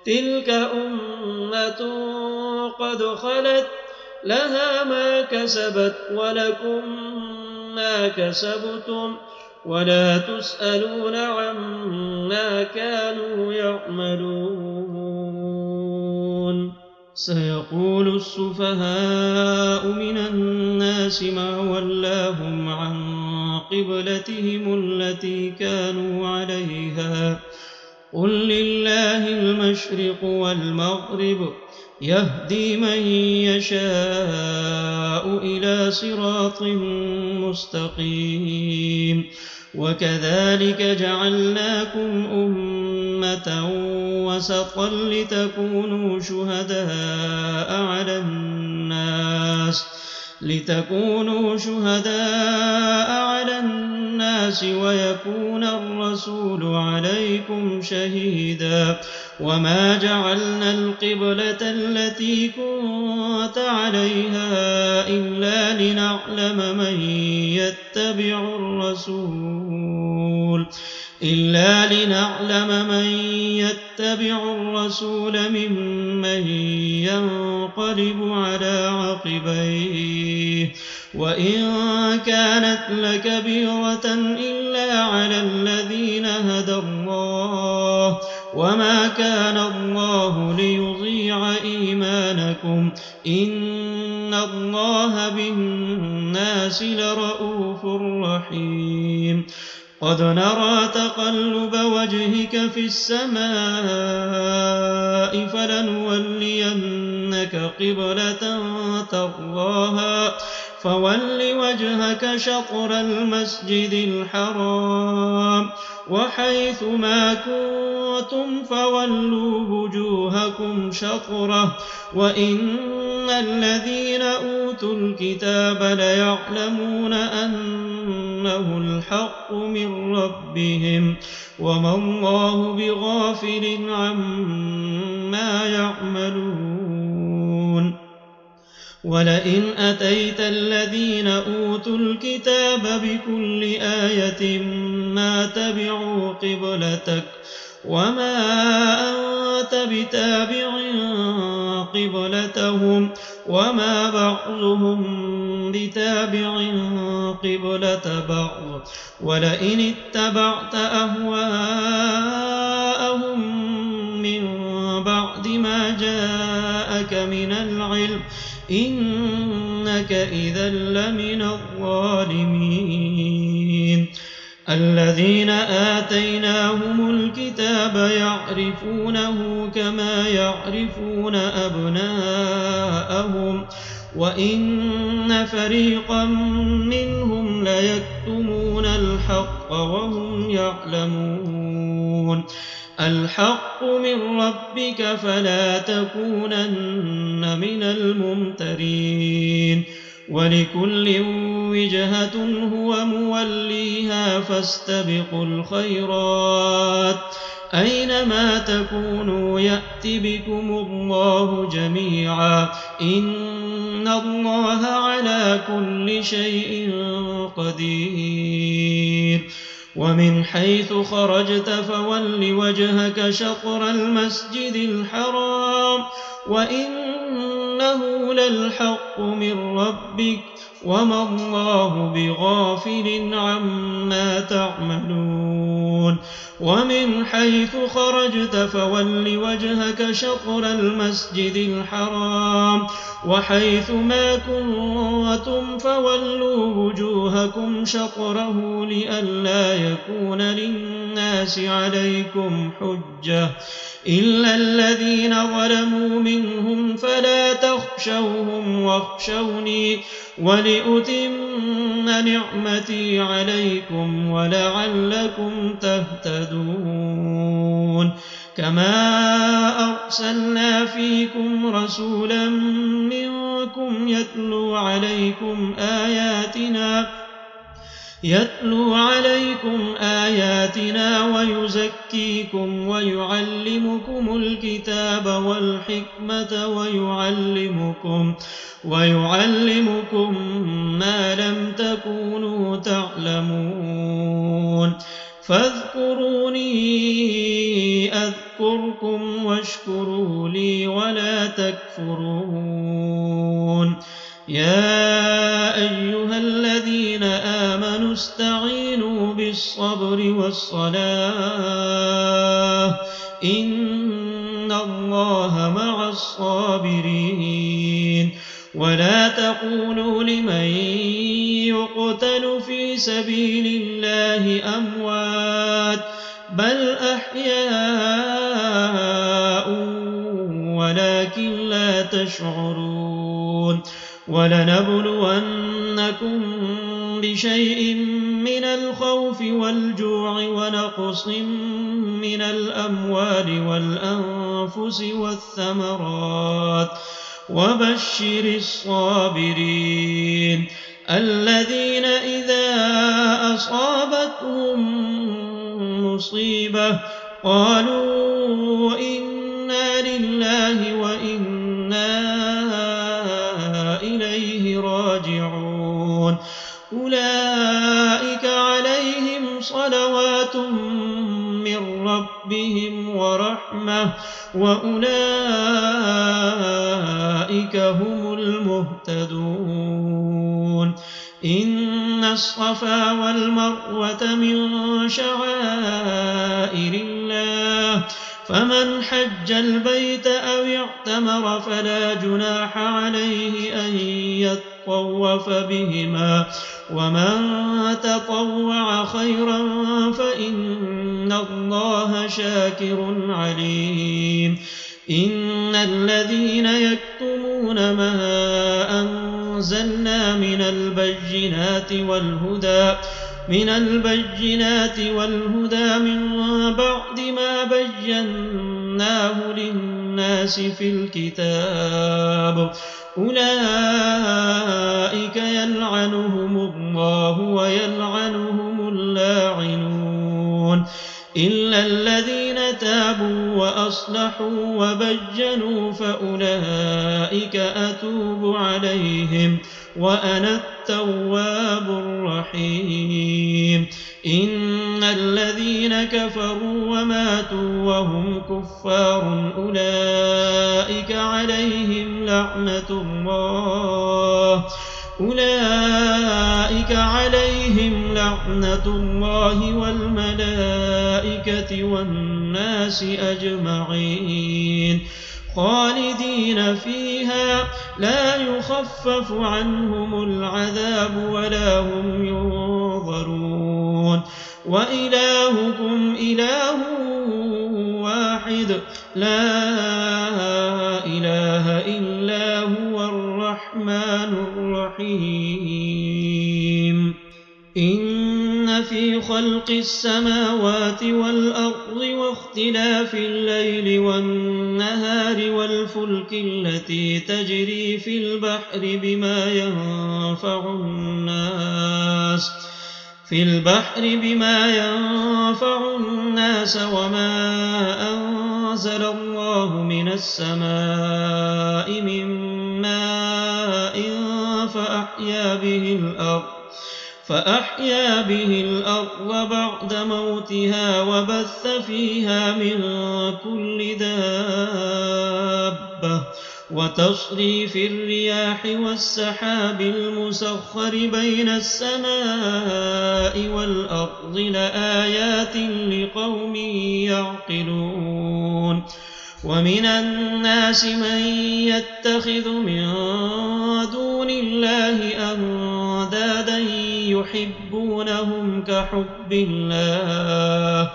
تلك أمة قد خلت لها ما كسبت ولكم ما كسبتم ولا تسألون عما كانوا يعملون. سيقول السفهاء من الناس ما ولاهم عن قبلتهم التي كانوا عليها قل لله المشرق والمغرب يهدي من يشاء إلى صراط مستقيم. وكذلك جعلناكم أمة وسطا لتكونوا شهداء على الناس لتكونوا شهداء على الناس ويكون الرسول عليكم شهيدا وما جعلنا القبلة التي كنت عليها إلا لنعلم من يتبع الرسول ممن ينقلب على عقبيه وإن كانت لكبيرة إلا على الذين هدى الله وما كان الله ليضيع إيمانكم إن الله بالناس لرءوف رحيم قد نرى تقلب وجهك في السماء فلنولينك قبلة ترضاها فول وجهك شطر المسجد الحرام وحيث ما كنتم فولوا وجوهكم شطره وإن الذين أوتوا الكتاب ليعلمون أنه الحق من ربهم وما الله بغافل عما يعملون ولئن أتيت الذين أوتوا الكتاب بكل آية ما تبعوا قبلتك وما أنت بتابع قبلتهم وما بعضهم بتابع قبلة بعض ولئن اتبعت أهواءهم من بعد ما جاءك من العلم إنك إذا لمن الظالمين الذين آتيناهم الكتاب يعرفونه كما يعرفون أبناءهم وإن فريقا منهم ليكتمون الحق وهم يعلمون الحق من ربك فلا تكونن من الممترين ولكل وجهة هو موليها فاستبقوا الخيرات أينما تكونوا يأت بكم الله جميعا إن الله على كل شيء قدير ومن حيث خرجت فول وجهك شطر المسجد الحرام وإنه للحق من ربك وما الله بغافل عما تعملون ومن حيث خرجت فول وجهك شطر المسجد الحرام وحيث ما كنتم فولوا وجوهكم شطره لئلا يكون للناس عليكم حجة إلا الذين ظلموا منهم فلا تخشوهم واخشوني ولأتم نعمتي عليكم ولعلكم تهتدون كما أرسلنا فيكم رسولا منكم يتلو عليكم آياتنا ويزكيكم ويعلمكم الكتاب والحكمة ويعلمكم ما لم تكونوا تعلمون فاذكروني أذكركم واشكروا لي ولا تكفرون يا أيها الذين آمنوا استعينوا بالصبر والصلاة إن الله مع الصابرين ولا تقولوا لمن يقتل في سبيل الله أموات بل أحياء ولكن لا تشعرون ولنبلونكم بشيء من الخوف والجوع ونقص من الأموال والأنفس والثمرات وبشر الصابرين الذين إذا أصابتهم مصيبة قالوا إنا لله وإنا إليه راجعون أولئك عليهم صلوات من ربهم ورحمة وأولئك هم المهتدون إن الصفا والمروة من شعائر الله فمن حج البيت أو اعتمر فلا جناح عليه أن يطوف بهما ومن تطوع خيرا فإن الله شاكر عليم إن الذين يكتمون ما أنزلنا من البينات والهدى من بعد ما بيناه للناس في الكتاب أولئك يلعنهم الله ويلعنهم اللاعنون إلا الذين تابوا وأصلحوا وبينوا فأولئك أتوب عليهم وأنا التواب الرحيم إن الذين كفروا وماتوا وهم كفار أولئك عليهم لعنة الله والملائكة والناس أجمعين خالدين فيها لا يخفف عنهم العذاب ولا هم ينظرون وإلهكم إله واحد لا إله إلا هو الرحمن الرحيم إن في خلق السماوات والأرض واختلاف الليل والنهار والفلك التي تجري في البحر بما ينفع الناس وما أنزل الله من السماء من ماء فأحيا به الأرض بعد موتها وبث فيها من كل دابة وتصريف الرياح والسحاب المسخر بين السماء والأرض لآيات لقوم يعقلون ومن الناس من يتخذ من دون الله أندادا يحبونهم كحب الله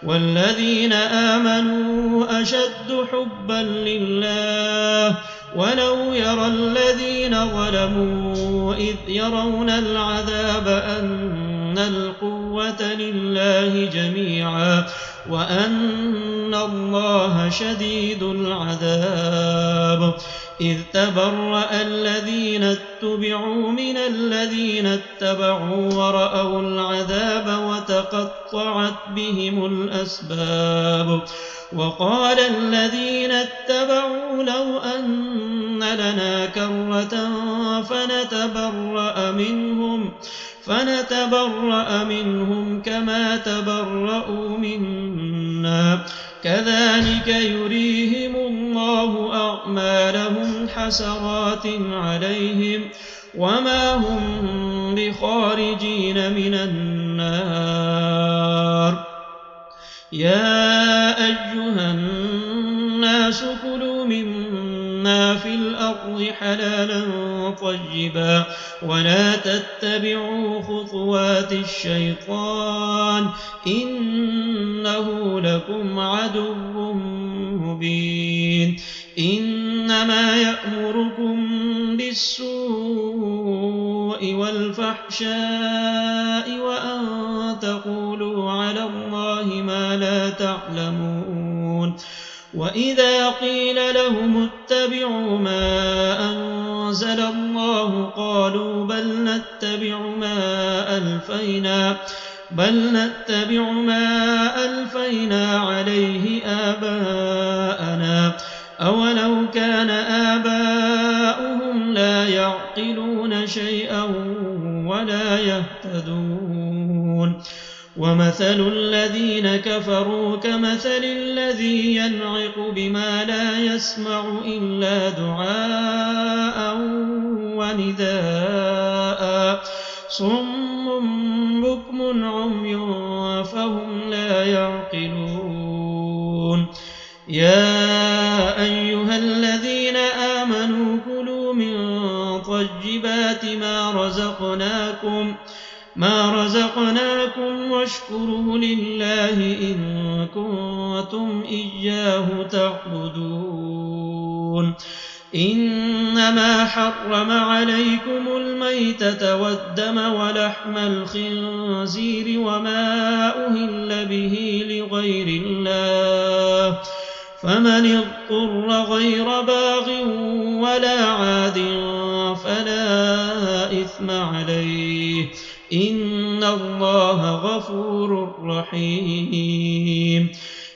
والذين آمنوا أشد حبا لله ولو يرى الذين ظلموا إذ يرون العذاب أن القوة لله جميعا وأن الله شديد العذاب إذ تبرأ الذين اتبعوا من الذين اتبعوا ورأوا العذاب وتقطعت بهم الأسباب وقال الذين اتبعوا لو أن لنا كرة فنتبرأ منهم كما تبرأوا منا كذلك يريهم الله أعمالهم حسرات عليهم وما هم بخارجين من النار يا أيها الناس كلوا مما في الأرض حلالا طيبا ولا تتبعوا خطوات الشيطان إنه لكم عدو مبين إنما يأمركم بالسوء والفحشاء وأن تقولوا على الله ما لا تعلمون وإذا قيل لهم اتبعوا ما أنزل الله قالوا بل نتبع ما ألفينا عليه آباءنا أولو كان آباؤهم لا يعقلون شيئا ولا يهتدون ومثل الذين كفروا كمثل الذي ينعق بما لا يسمع إلا دعاء ونداء صم بكم عمي فهم لا يعقلون يا أيها الذين آمنوا كلوا من طيبات ما رزقناكم واشكروا لله إن كنتم إياه تعبدون إنما حرم عليكم الميتة والدم ولحم الخنزير وما أهل به لغير الله فمن اضطر غير باغ ولا عاد فلا إثم عليه إن الله غفور رحيم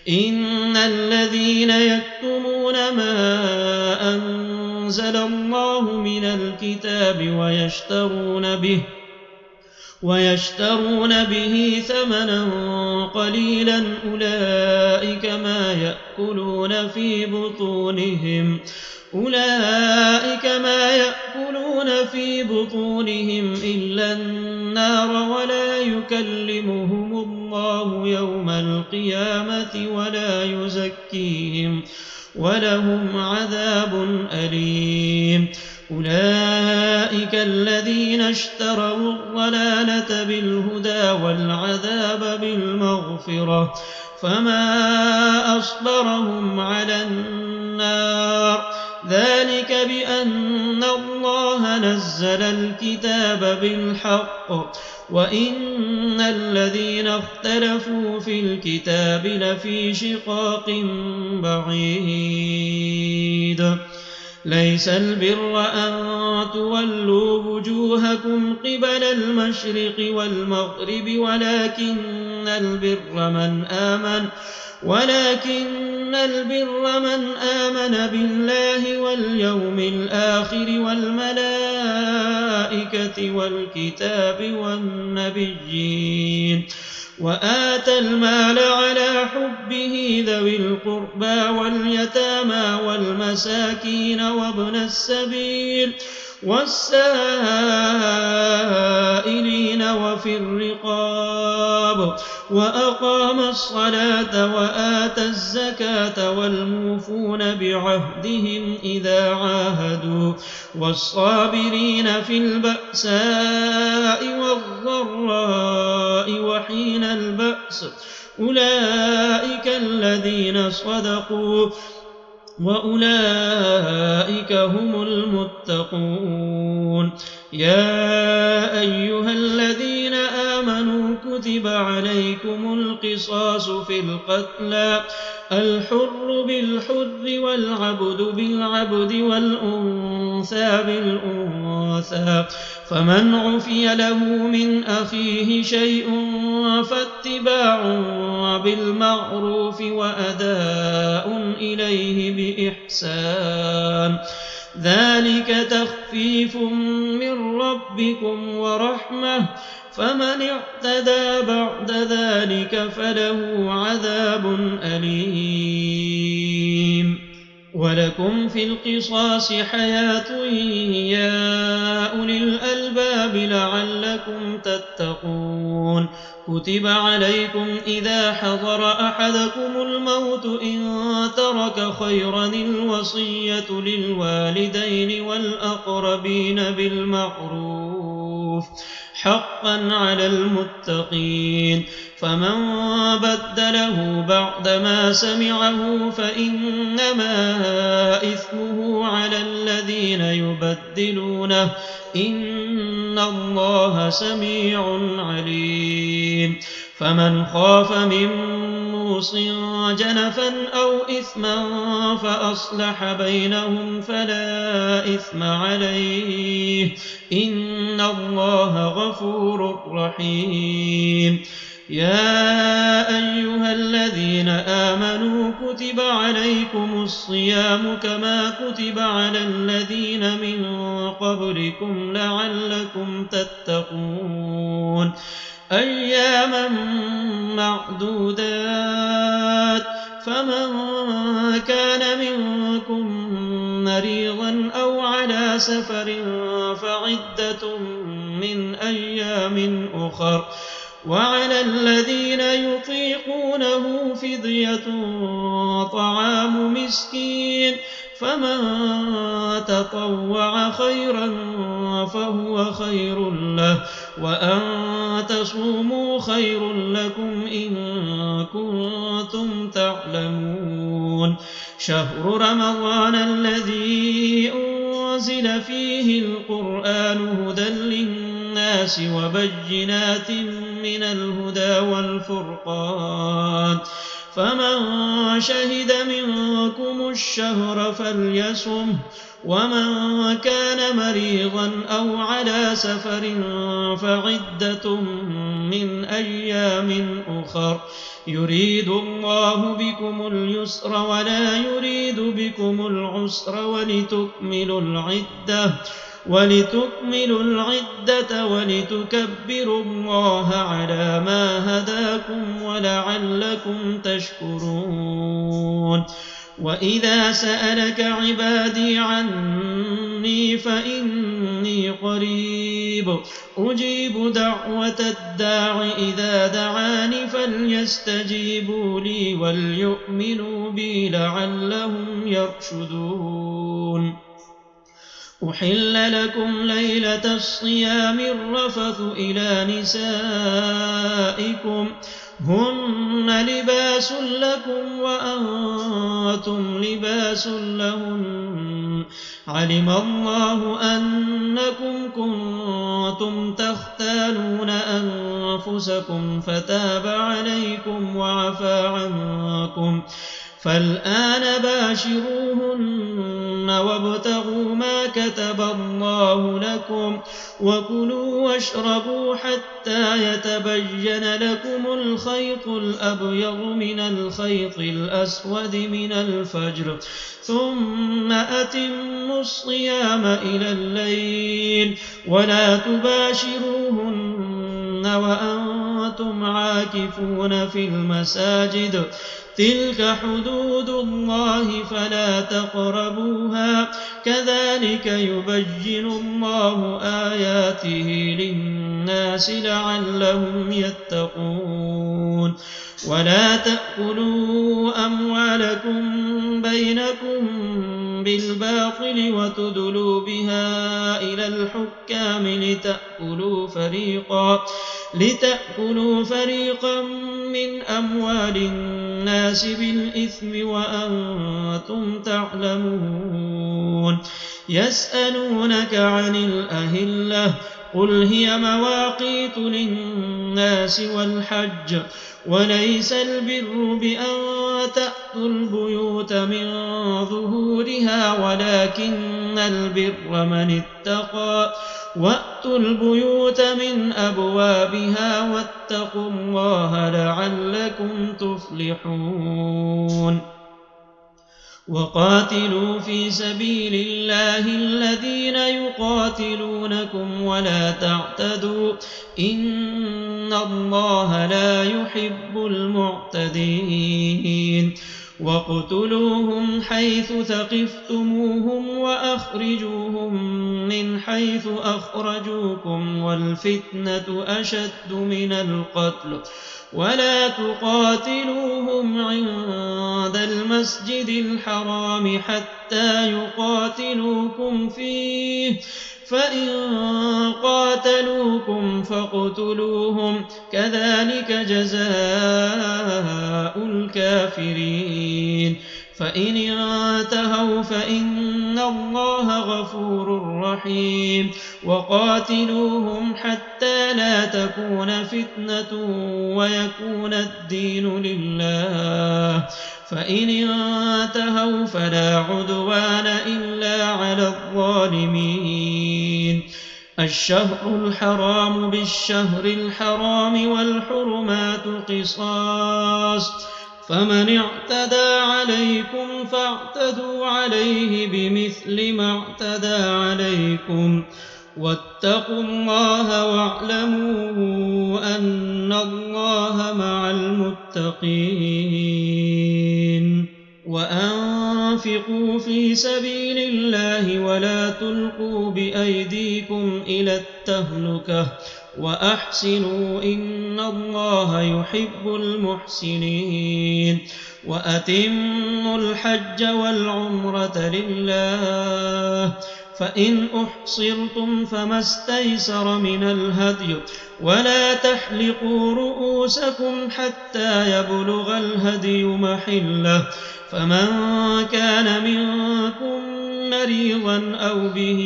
إن الذين يكتمون ما أنزل الله من الكتاب ويشترون به ثمنا قليلا أولئك ما يأكلون في بطونهم إلا النار ولا يكلمهم الله يوم القيامة ولا يزكيهم ولهم عذاب أليم أولئك الذين اشتروا الضلالة بالهدى والعذاب بالمغفرة فما أصبرهم على النار ذلك بأن الله نزل الكتاب بالحق وإن الذين اختلفوا في الكتاب لفي شقاق بعيد ليس البر أن تولوا وجوهكم قبل المشرق والمغرب ولكن البر من آمن بالله واليوم الآخر والملائكة والكتاب والنبيين وآتى المال على حبه ذوي القربى واليتامى والمساكين وابن السبيل والسائلين وفي الرقاب وأقام الصلاة وآتى الزكاة والموفون بعهدهم إذا عاهدوا والصابرين في البأساء والضراء وحين البأس أولئك الذين صدقوا وأولئك هم المتقون يا أيها الذين آمنوا كتب عليكم القصاص في القتلى الحر بالحر والعبد بالعبد والأنثى بالأنثى فمن عفي له من أخيه شيء فاتباع بالمعروف وأداء إليه بإحسان ذلك تخفيف من ربكم ورحمة فمن اعتدى بعد ذلك فله عذاب أليم ولكم في القصاص حياة يا أولي الألباب لعلكم تتقون كتب عليكم إذا حضر أحدكم الموت إن ترك خيرا الوصية للوالدين والأقربين بالمعروف حقا على المتقين فمن بدله بعدما سمعه فإنما إثمه على الذين يبدلونه إن الله سميع عليم فمن خاف من موص جنفا أو إثما فأصلح بينهم فلا إثم عليه إن الله غفور رحيم. يا أيها الذين آمنوا كتب عليكم الصيام كما كتب على الذين من قبلكم لعلكم تتقون أياما معدودات فمن كان منكم مريضا أو على سفر فعدة من أيام أخر وعلى الذين يطيقونه فدية طعام مسكين فمن تطوع خيرا فهو خير له وأن تصوموا خير لكم إن كنتم تعلمون. شهر رمضان الذي أنزل فيه القرآن هدى للناس وبينات من الهدى والفرقان فمن شهد منكم الشهر فليصمه ومن كان مريضا أو على سفر فعدة من أيام أخر يريد الله بكم اليسر ولا يريد بكم العسر ولتكملوا العدة ولتكبروا الله على ما هداكم ولعلكم تشكرون. وإذا سألك عبادي عني فإني قريب أجيب دعوة الداع إذا دعاني فليستجيبوا لي وليؤمنوا بي لعلهم يرشدون. أحل لكم ليلة الصيام الرفث إلى نسائكم هن لباس لكم وأنتم لباس لهن علم الله أنكم كنتم تختانون أنفسكم فتاب عليكم وعفى عنكم فالآن باشروهن وابتغوا ما كتب الله لكم وكلوا واشربوا حتى يتبين لكم الخيط الأبيض من الخيط الأسود من الفجر ثم أتموا الصيام إلى الليل ولا تباشروهن وأنتم عاكفون في المساجد تلك حدود الله فلا تقربوها كذلك يبين الله آياته للناس لعلهم يتقون. ولا تأكلوا أموالكم بينكم بالباطل وتدلوا بها إلى الحكام لتأكلوا فريقا من أموال الناس بالإثم وأنتم تعلمون. يسألونك عن الأهلة قل هي مواقيت للناس والحج وليس البر بأن تأتوا البيوت من ظهورها ولكن البر من اتقى وأتوا البيوت من أبوابها واتقوا الله لعلكم تفلحون. وقاتلوا في سبيل الله الذين يقاتلونكم ولا تعتدوا إن الله لا يحب المعتدين. واقتلوهم حيث ثقفتموهم وأخرجوهم من حيث أخرجوكم والفتنة أشد من القتل ولا تقاتلوهم عند المسجد الحرام حتى يقاتلوكم فيه فإن قاتلوكم فاقتلوهم كذلك جزاء الكافرين فإن انتهوا فإن الله غفور رحيم وقاتلوهم حتى لا تكون فتنة ويكون الدين لله فإن انتهوا فلا عدوان إلا على الظالمين الشهر الحرام بالشهر الحرام والحرمات قصاص فمن اعتدى عليكم فاعتدوا عليه بمثل ما اعتدى عليكم واتقوا الله واعلموا أن الله مع المتقين وأنفقوا في سبيل الله ولا تلقوا بأيديكم إلى التهلكة وأحسنوا إن الله يحب المحسنين وأتموا الحج والعمرة لله فإن أحصرتم فما استيسر من الهدي ولا تحلقوا رؤوسكم حتى يبلغ الهدي محله فمن كان منكم مريضا أو به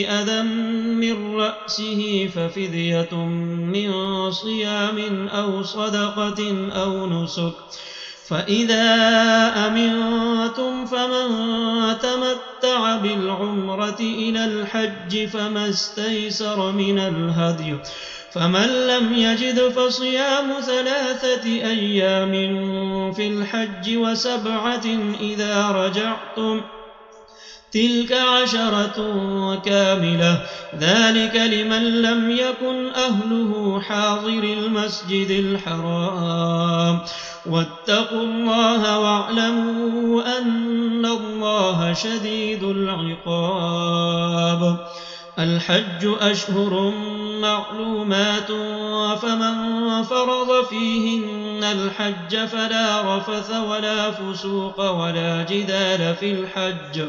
أذى من رأسه ففدية من صيام أو صدقة أو نسك فإذا أمنتم فمن تمتع بالعمرة إلى الحج فما استيسر من الهدي فمن لم يجد فصيام 3 أيام في الحج و7 إذا رجعتم تلك 10 كاملة ذلك لمن لم يكن أهله حاضر المسجد الحرام واتقوا الله واعلموا أن الله شديد العقاب الحج أشهر معلومات فمن فرض فيهن الحج فلا رفث ولا فسوق ولا جدال في الحج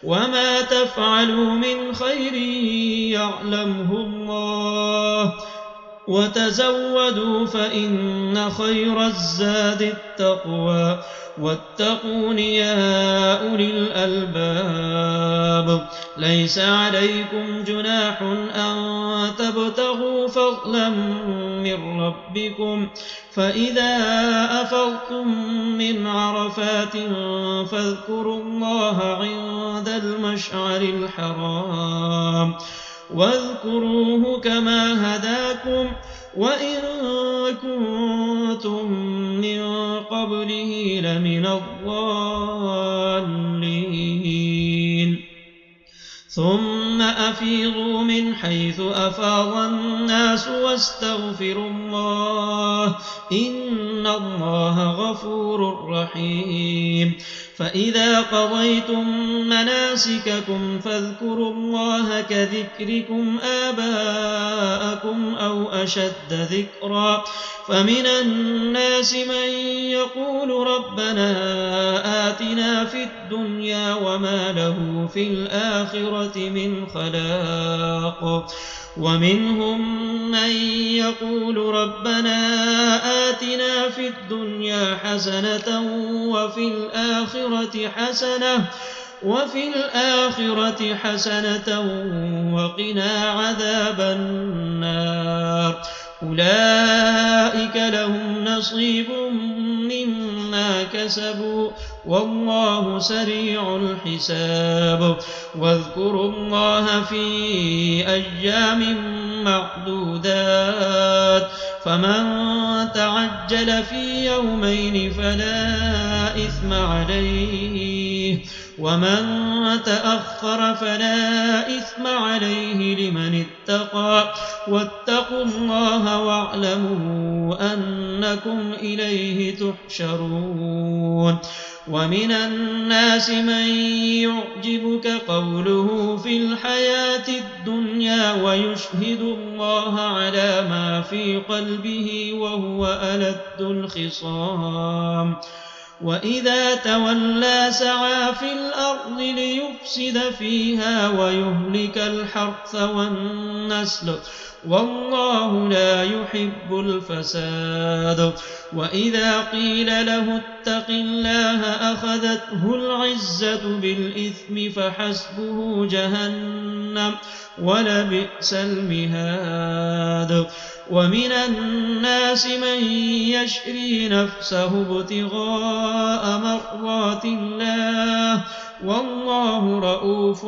وما تفعلوا من خير يعلمه الله وتزودوا فإن خير الزاد التقوى واتقون يا أولي الألباب ليس عليكم جناح أن تبتغوا فضلا من ربكم فإذا أفضتم من عرفات فاذكروا الله عند المشعر الحرام واذكروه كما هداكم وإن كنتم من قبله لمن الضالين ثم أفيضوا من حيث أفاض الناس واستغفروا الله إن الله غفور رحيم فإذا قضيتم مناسككم فاذكروا الله كذكركم آباءكم أو أشد ذكرا فمن الناس من يقول ربنا آتنا في الدنيا وما له في الآخرة من خلاق ومنهم من يقول ربنا آتنا في الدنيا حسنة وفي الآخرة حسنة وقنا عذاب النار أولئك لهم نصيب مما كسبوا والله سريع الحساب واذكروا الله في أيام معدودات فمن تعجل في يومين فلا إثم عليه ومن تأخر فلا إثم عليه لمن اتقى واتقوا الله واعلموا أنكم إليه تحشرون ومن الناس من يعجبك قوله في الحياة الدنيا ويشهد الله على ما في قلبه وهو ألد الخصام وإذا تولى سعى في الأرض ليفسد فيها ويهلك الحرث والنسل والله لا يحب الفساد. وإذا قيل له اتق الله أخذته العزة بالإثم فحسبه جهنم ولبئس المهاد. ومن الناس من يشري نفسه ابتغاء مرضات الله والله رءوف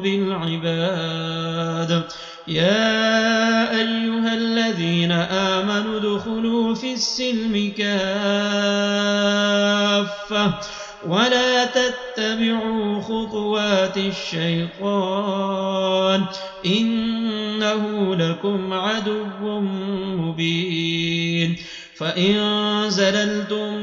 بالعباد. يا أيها الذين آمنوا ادخلوا في السلم كافة ولا تتبعوا خطوات الشيطان إنه لكم عدو مبين. فإن زللتم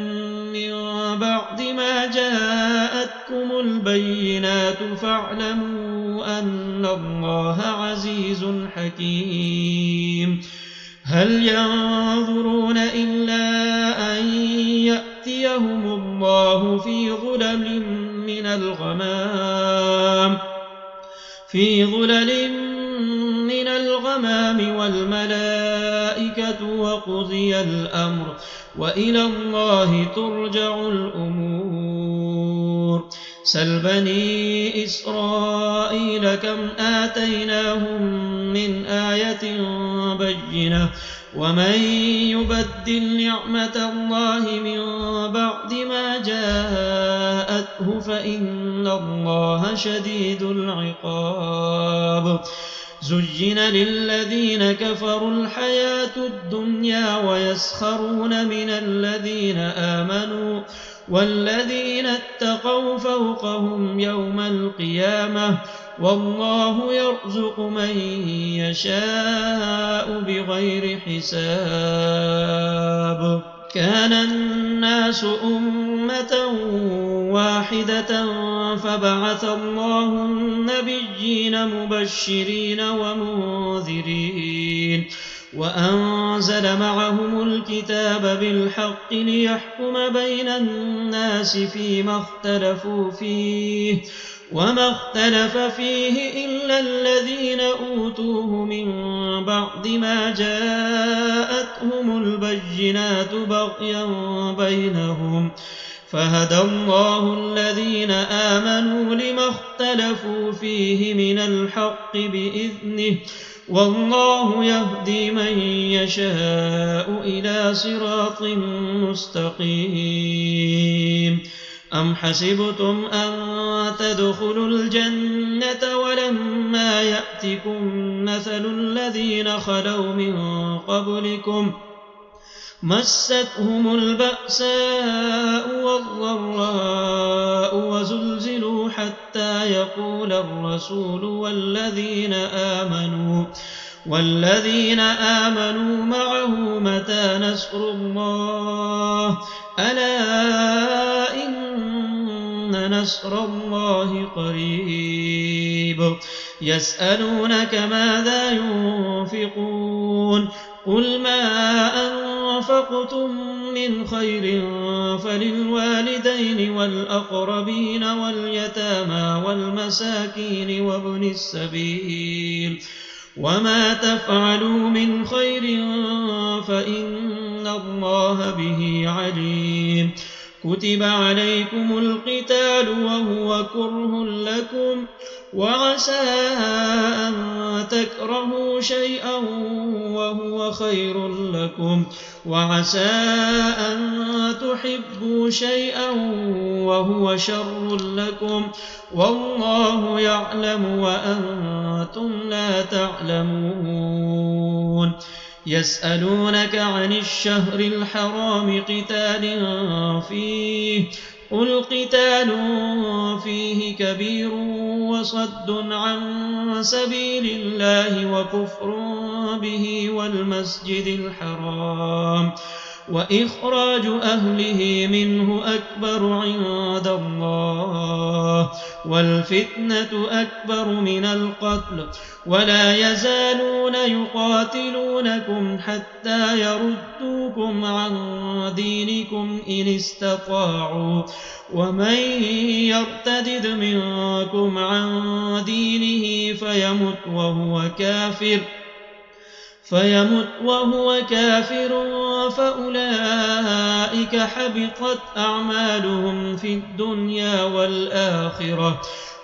من بعد ما جاءتكم البينات فاعلموا أن الله عزيز حكيم. هل ينظرون إلا أن يأتيهم الله في ظلل من الغمام والملائكة وقضي الأمر وإلى الله ترجع الأمور. سل بني إسرائيل كم آتيناهم من آية بينة ومن يبدل نعمة الله من بعد ما جاءته فإن الله شديد العقاب. زين للذين كفروا الحياة الدنيا ويسخرون من الذين آمنوا والذين اتقوا فوقهم يوم القيامة والله يرزق من يشاء بغير حساب. كان الناس أمة واحدة فبعث الله النبيين مبشرين ومنذرين وأنزل معهم الكتاب بالحق ليحكم بين الناس فيما اختلفوا فيه وما اختلف فيه إلا الذين أوتوه من بعد ما جاءتهم البينات بغيا بينهم فهدى الله الذين آمنوا لما اختلفوا فيه من الحق بإذنه والله يهدي من يشاء إلى صراط مستقيم. أم حسبتم أن تدخلوا الجنة ولما يأتكم مثل الذين خلوا من قبلكم مستهم البأساء والضراء وزلزلوا حتى يقول الرسول والذين آمنوا معه متى نصر الله ألا إن نصر الله قريب. يسألونك ماذا ينفقون قل ما أنفقتم من خير فللوالدين والأقربين واليتامى والمساكين وابن السبيل وما تفعلوا من خير فإن الله به عليم. كتب عليكم القتال وهو كره لكم وعسى أن تكرهوا شيئا وهو خير لكم وعسى أن تحبوا شيئا وهو شر لكم والله يعلم وأنتم لا تعلمون. يسألونك عن الشهر الحرام قتال فيه قل قتال فيه كبير وصد عن سبيل الله وكفر به والمسجد الحرام وإخراج أهله منه أكبر عند الله الله والفتنة أكبر من القتل ولا يزالون يقاتلونكم حتى يردوكم عن دينكم إن استطاعوا ومن يرتدد منكم عن دينه فيمت وهو كافر فأولئك حبطت أعمالهم في الدنيا والآخرة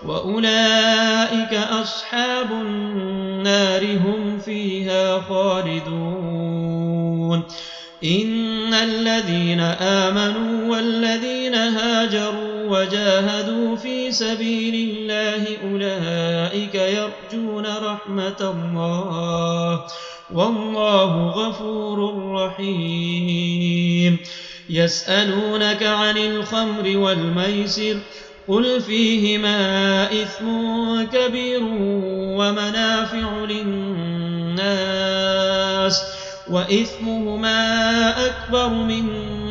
وأولئك أصحاب النار هم فيها خالدون إن الذين آمنوا والذين هاجروا وجاهدوا في سبيل الله أولئك يرجون رحمة الله والله غفور رحيم يسألونك عن الخمر والميسر قل فيهما إثم كبير ومنافع للناس وإثمهما أكبر من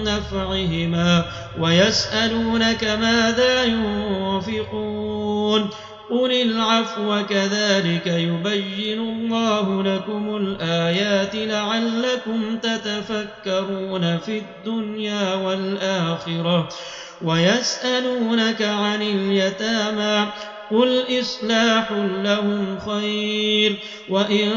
نفعهما ويسألونك ماذا ينفقون قل العفو كذلك يبين الله لكم الآيات لعلكم تتفكرون في الدنيا والآخرة ويسألونك عن اليتامى قل إصلاح لهم خير وإن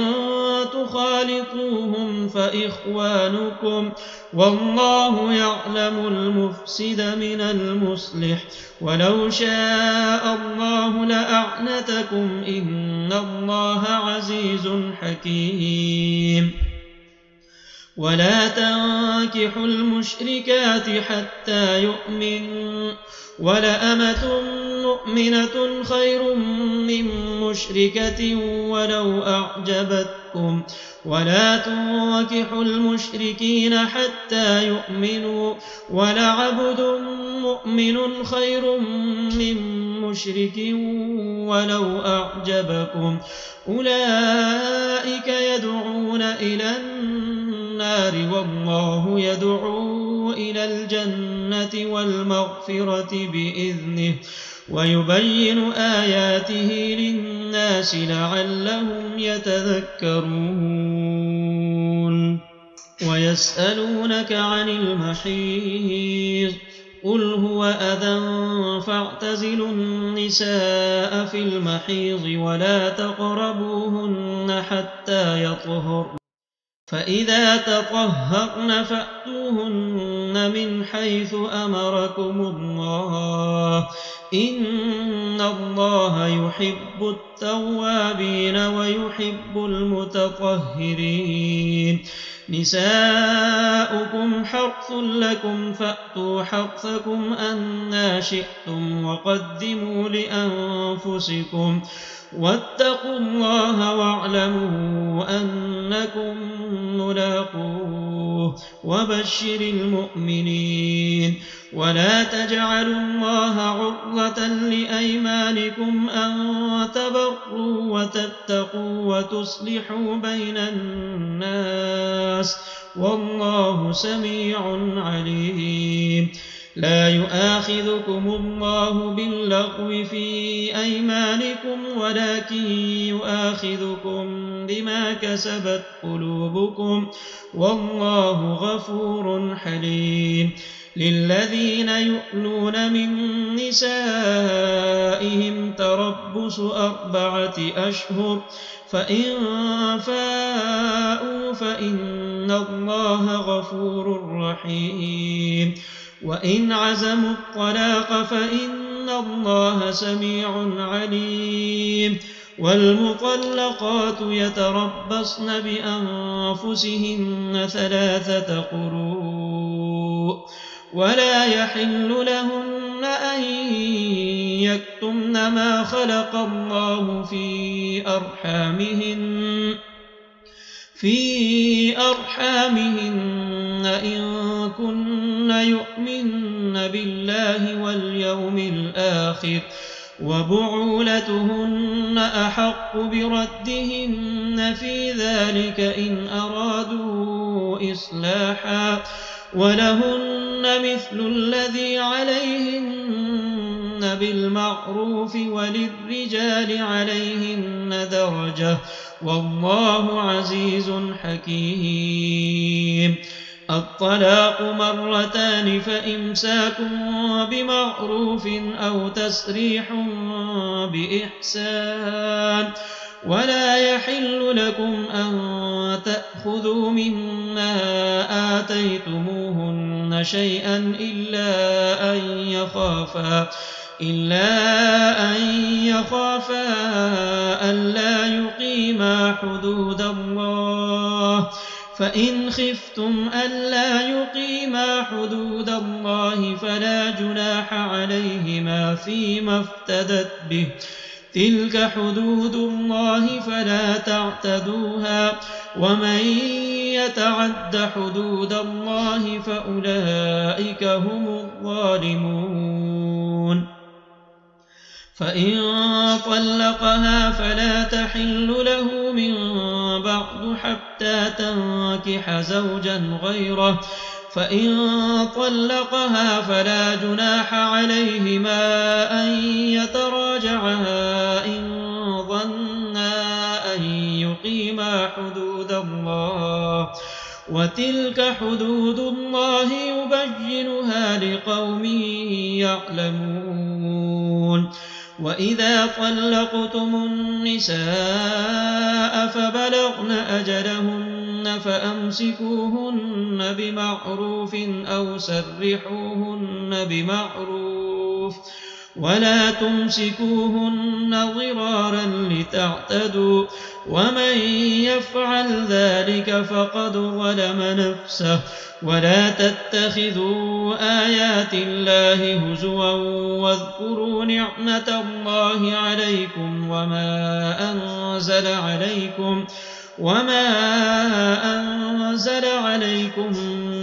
تخالطوهم فإخوانكم والله يعلم المفسد من المصلح ولو شاء الله لأعنتكم إن الله عزيز حكيم ولا تنكحوا المشركات حتى يؤمنوا ولأمة مؤمنة خير من مشركة ولو أعجبتكم ولا تنكحوا المشركين حتى يؤمنوا ولعبد مؤمن خير من مشرك ولو أعجبكم أولئك يدعون إلى النار والله يدعو إلى الجنة والمغفرة بإذنه ويبين آياته للناس لعلهم يتذكرون ويسألونك عن المحيض قل هو أذى فاعتزلوا النساء في المحيض ولا تقربوهن حتى يطهرن فإذا تطهرن فأتوهن من حيث أمركم الله إن الله يحب التوابين ويحب المتطهرين نساؤكم حرث لكم فأتوا حرثكم أنى شئتم وقدموا لأنفسكم واتقوا الله واعلموا أنكم ملاقوه وبشر المؤمنين ولا تجعلوا الله عرضة لأيمانكم أن تبروا وتتقوا وتصلحوا بين الناس والله سميع عليم لا يؤاخذكم الله باللغو في أيمانكم ولكن يؤاخذكم بما كسبت قلوبكم والله غفور حليم للذين يؤلون من نسائهم تربص 4 أشهر فإن فاءوا فإن الله غفور رحيم وإن عزموا الطلاق فإن الله سميع عليم والمطلقات يتربصن بأنفسهن 3 قروء ولا يحل لهن أن يكتمن ما خلق الله في أرحامهن إن كن يؤمن بالله واليوم الآخر وبعولتهن أحق بردهن في ذلك إن أرادوا إصلاحا ولهن مثل الذي عليهن بالمعروف وللرجال عليهن درجة والله عزيز حكيم. الطلاق مرتان فإمساك بمعروف أو تسريح بإحسان ولا يحل لكم أن تأخذوا مما آتيتموهن شيئا إلا أن يخافا ألا يقيما حدود الله فإن خفتم ألا يقيما حدود الله فلا جناح عليهما فيما افتدت به تلك حدود الله فلا تعتدوها ومن يتعد حدود الله فأولئك هم الظالمون. فإن طلقها فلا تحل له من بعد حتى تنكح زوجا غيره فإن طلقها فلا جناح عليهما أن يتراجعا إن ظنا أن يقيما حدود الله وتلك حدود الله يبينها لقوم يعلمون. وإذا طلقتم النساء فبلغن أجلهن فأمسكوهن بمعروف أو سرحوهن بمعروف ولا تمسكوهن ضرارا لتعتدوا ومن يفعل ذلك فقد ظلم نفسه. ولا تتخذوا آيات الله هزوا واذكروا نعمة الله عليكم وما أنزل عليكم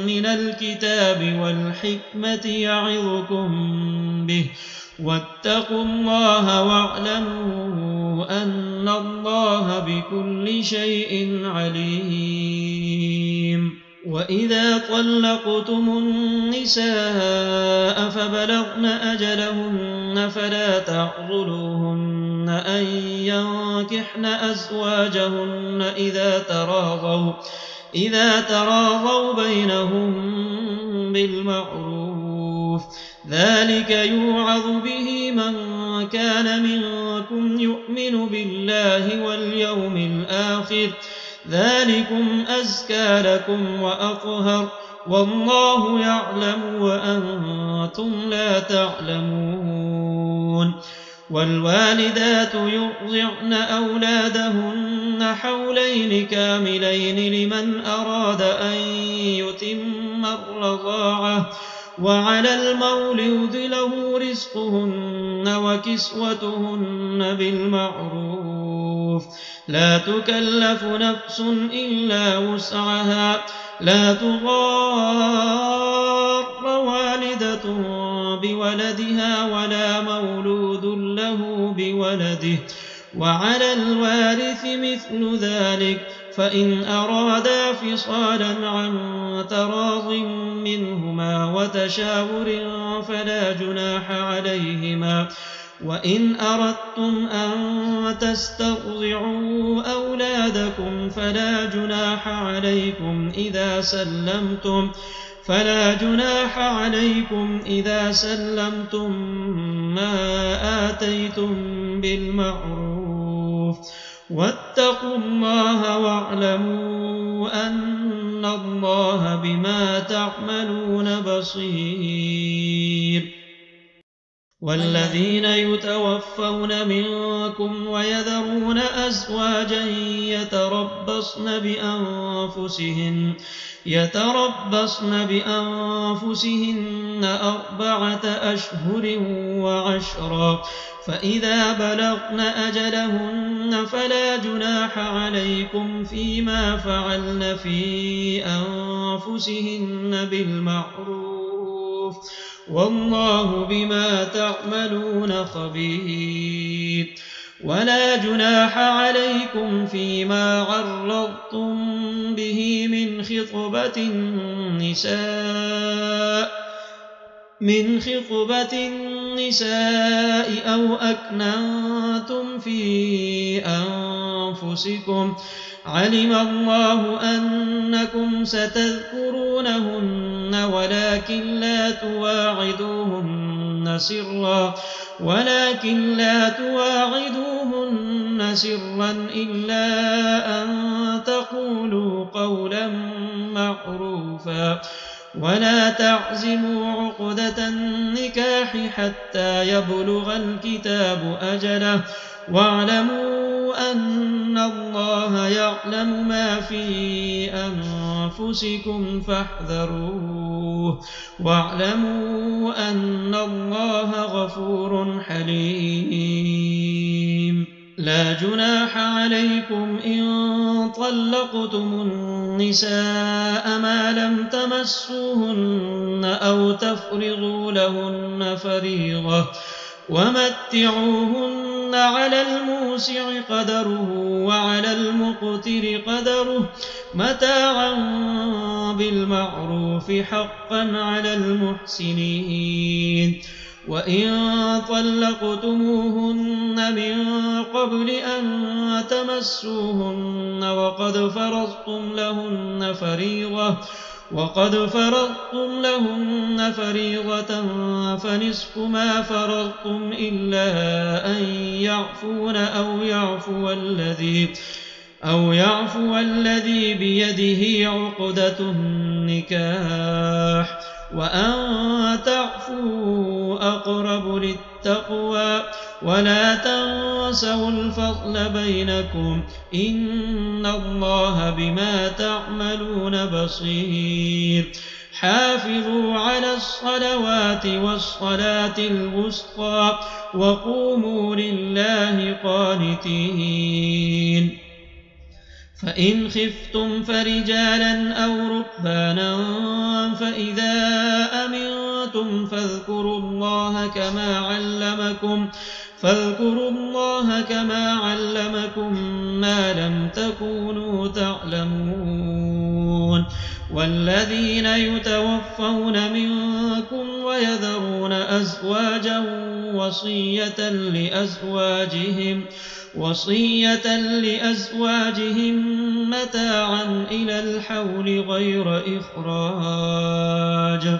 من الكتاب والحكمة يعظكم به واتقوا الله واعلموا أن الله بكل شيء عليم. وإذا طلقتم النساء فبلغن أجلهن فلا تعضلوهن أن ينكحن أزواجهن إذا تراضوا بينهم بالمعروف ذلك يوعظ به من كان منكم يؤمن بالله واليوم الآخر ذلكم أزكى لكم وأطهر والله يعلم وأنتم لا تعلمون. والوالدات يرضعن أولادهن حولين كاملين لمن أراد أن يتم الرضاعة وعلى المولود له رزقهن وكسوتهن بالمعروف لا تكلف نفس إلا وسعها لا تضار والدة بولدها ولا مولود له بولده وعلى الوارث مثل ذلك فإن أرادا فصالا عن تراض منهما وتشاور فلا جناح عليهما. وإن أردتم أن تسترضعوا أولادكم فلا جناح عليكم إذا سلمتم ما آتيتم بالمعروف واتقوا الله واعلموا أن الله بما تعملون بصير. والذين يتوفون منكم ويذرون أزواجا يتربصن بأنفسهن 4 أشهر وعشرا فإذا بلغن أجلهن فلا جناح عليكم فيما فعلن في أنفسهن بالمعروف والله بما تعملون خبير. ولا جناح عليكم فيما عرضتم به من خطبة النساء أو أكننتم في أنفسكم علم الله أنكم ستذكرونهن ولكن لا تواعدوهن سرا إلا أن تقولوا قولا معروفا ولا تعزموا عقدة النكاح حتى يبلغ الكتاب أجله واعلموا أن الله يعلم ما في أنفسكم فاحذروه واعلموا أن الله غفور حليم. لا جناح عليكم إن طلقتم النساء ما لم تمسوهن أو تفرضوا لهن فريضة ومتعوهن على الموسع قدره وعلى المقتر قدره متاعا بالمعروف حقا على المحسنين. وإن طلقتموهن من قبل أن تمسوهن وقد فرضتم لهن فريضة فنصف ما فرضتم إلا أن يعفون أو يعفو الذي بيده عقدة النكاح وأن تعفوا أقرب للتقوى ولا تنسوا الفضل بينكم إن الله بما تعملون بصير. حافظوا على الصلوات والصلاة الوسطى وقوموا لله قانتين. فإن خفتم فرجالا أو ركبانا فإذا أمنتم فاذكروا الله كما علمكم ما لم تكونوا تعلمون. والذين يتوفون منكم ويذرون أزواجا وصية لأزواجهم متاعا إلى الحول غير إخراج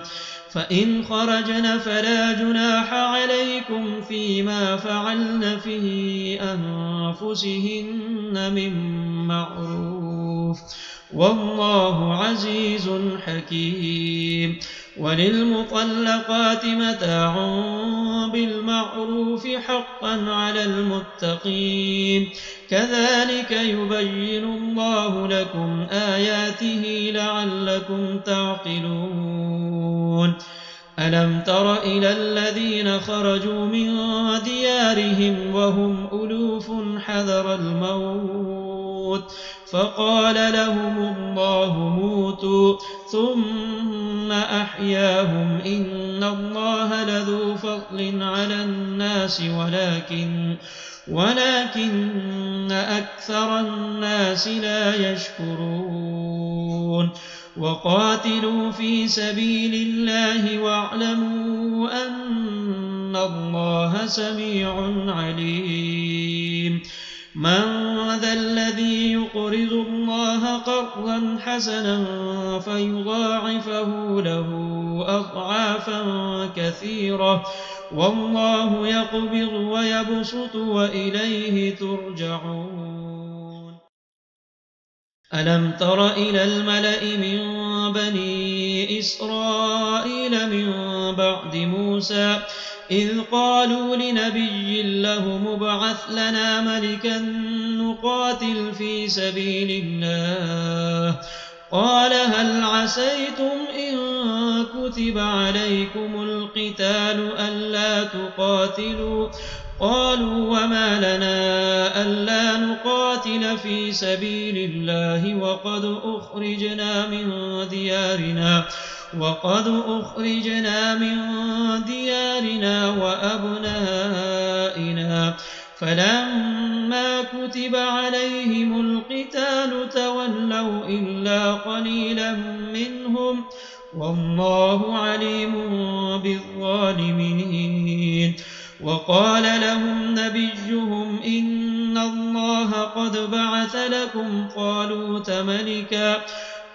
فإن خرجن فلا جناح عليكم فيما فعلن في أنفسهن من معروف والله عزيز حكيم. وللمطلقات متاع بالمعروف حقا على المتقين كذلك يبين الله لكم آياته لعلكم تعقلون. ألم تر إلى الذين خرجوا من ديارهم وهم ألوف حذر الموت فقال لهم الله موتوا ثم أحياهم إن الله لذو فضل على الناس ولكن أكثر الناس لا يشكرون. وقاتلوا في سبيل الله واعلموا أن الله سميع عليم. من ذا الذي يقرض الله قرضا حسنا فيضاعفه له أضعافا كثيرة والله يقبض ويبسط وإليه ترجعون. ألم تر إلى الملأ من بني إسرائيل من بعد موسى إذ قالوا لنبي له مبعث لنا ملكا نقاتل في سبيل الله قال هل عسيتم إن كتب عليكم القتال ألا تقاتلوا قالوا وما لنا ألا نقاتل في سبيل الله وقد أخرجنا من ديارنا وأبنائنا فلما كتب عليهم القتال تولوا إلا قليلا منهم والله عليم بالظالمين. وقال لهم نبيهم إن الله قد بعث لكم طالوت ملكا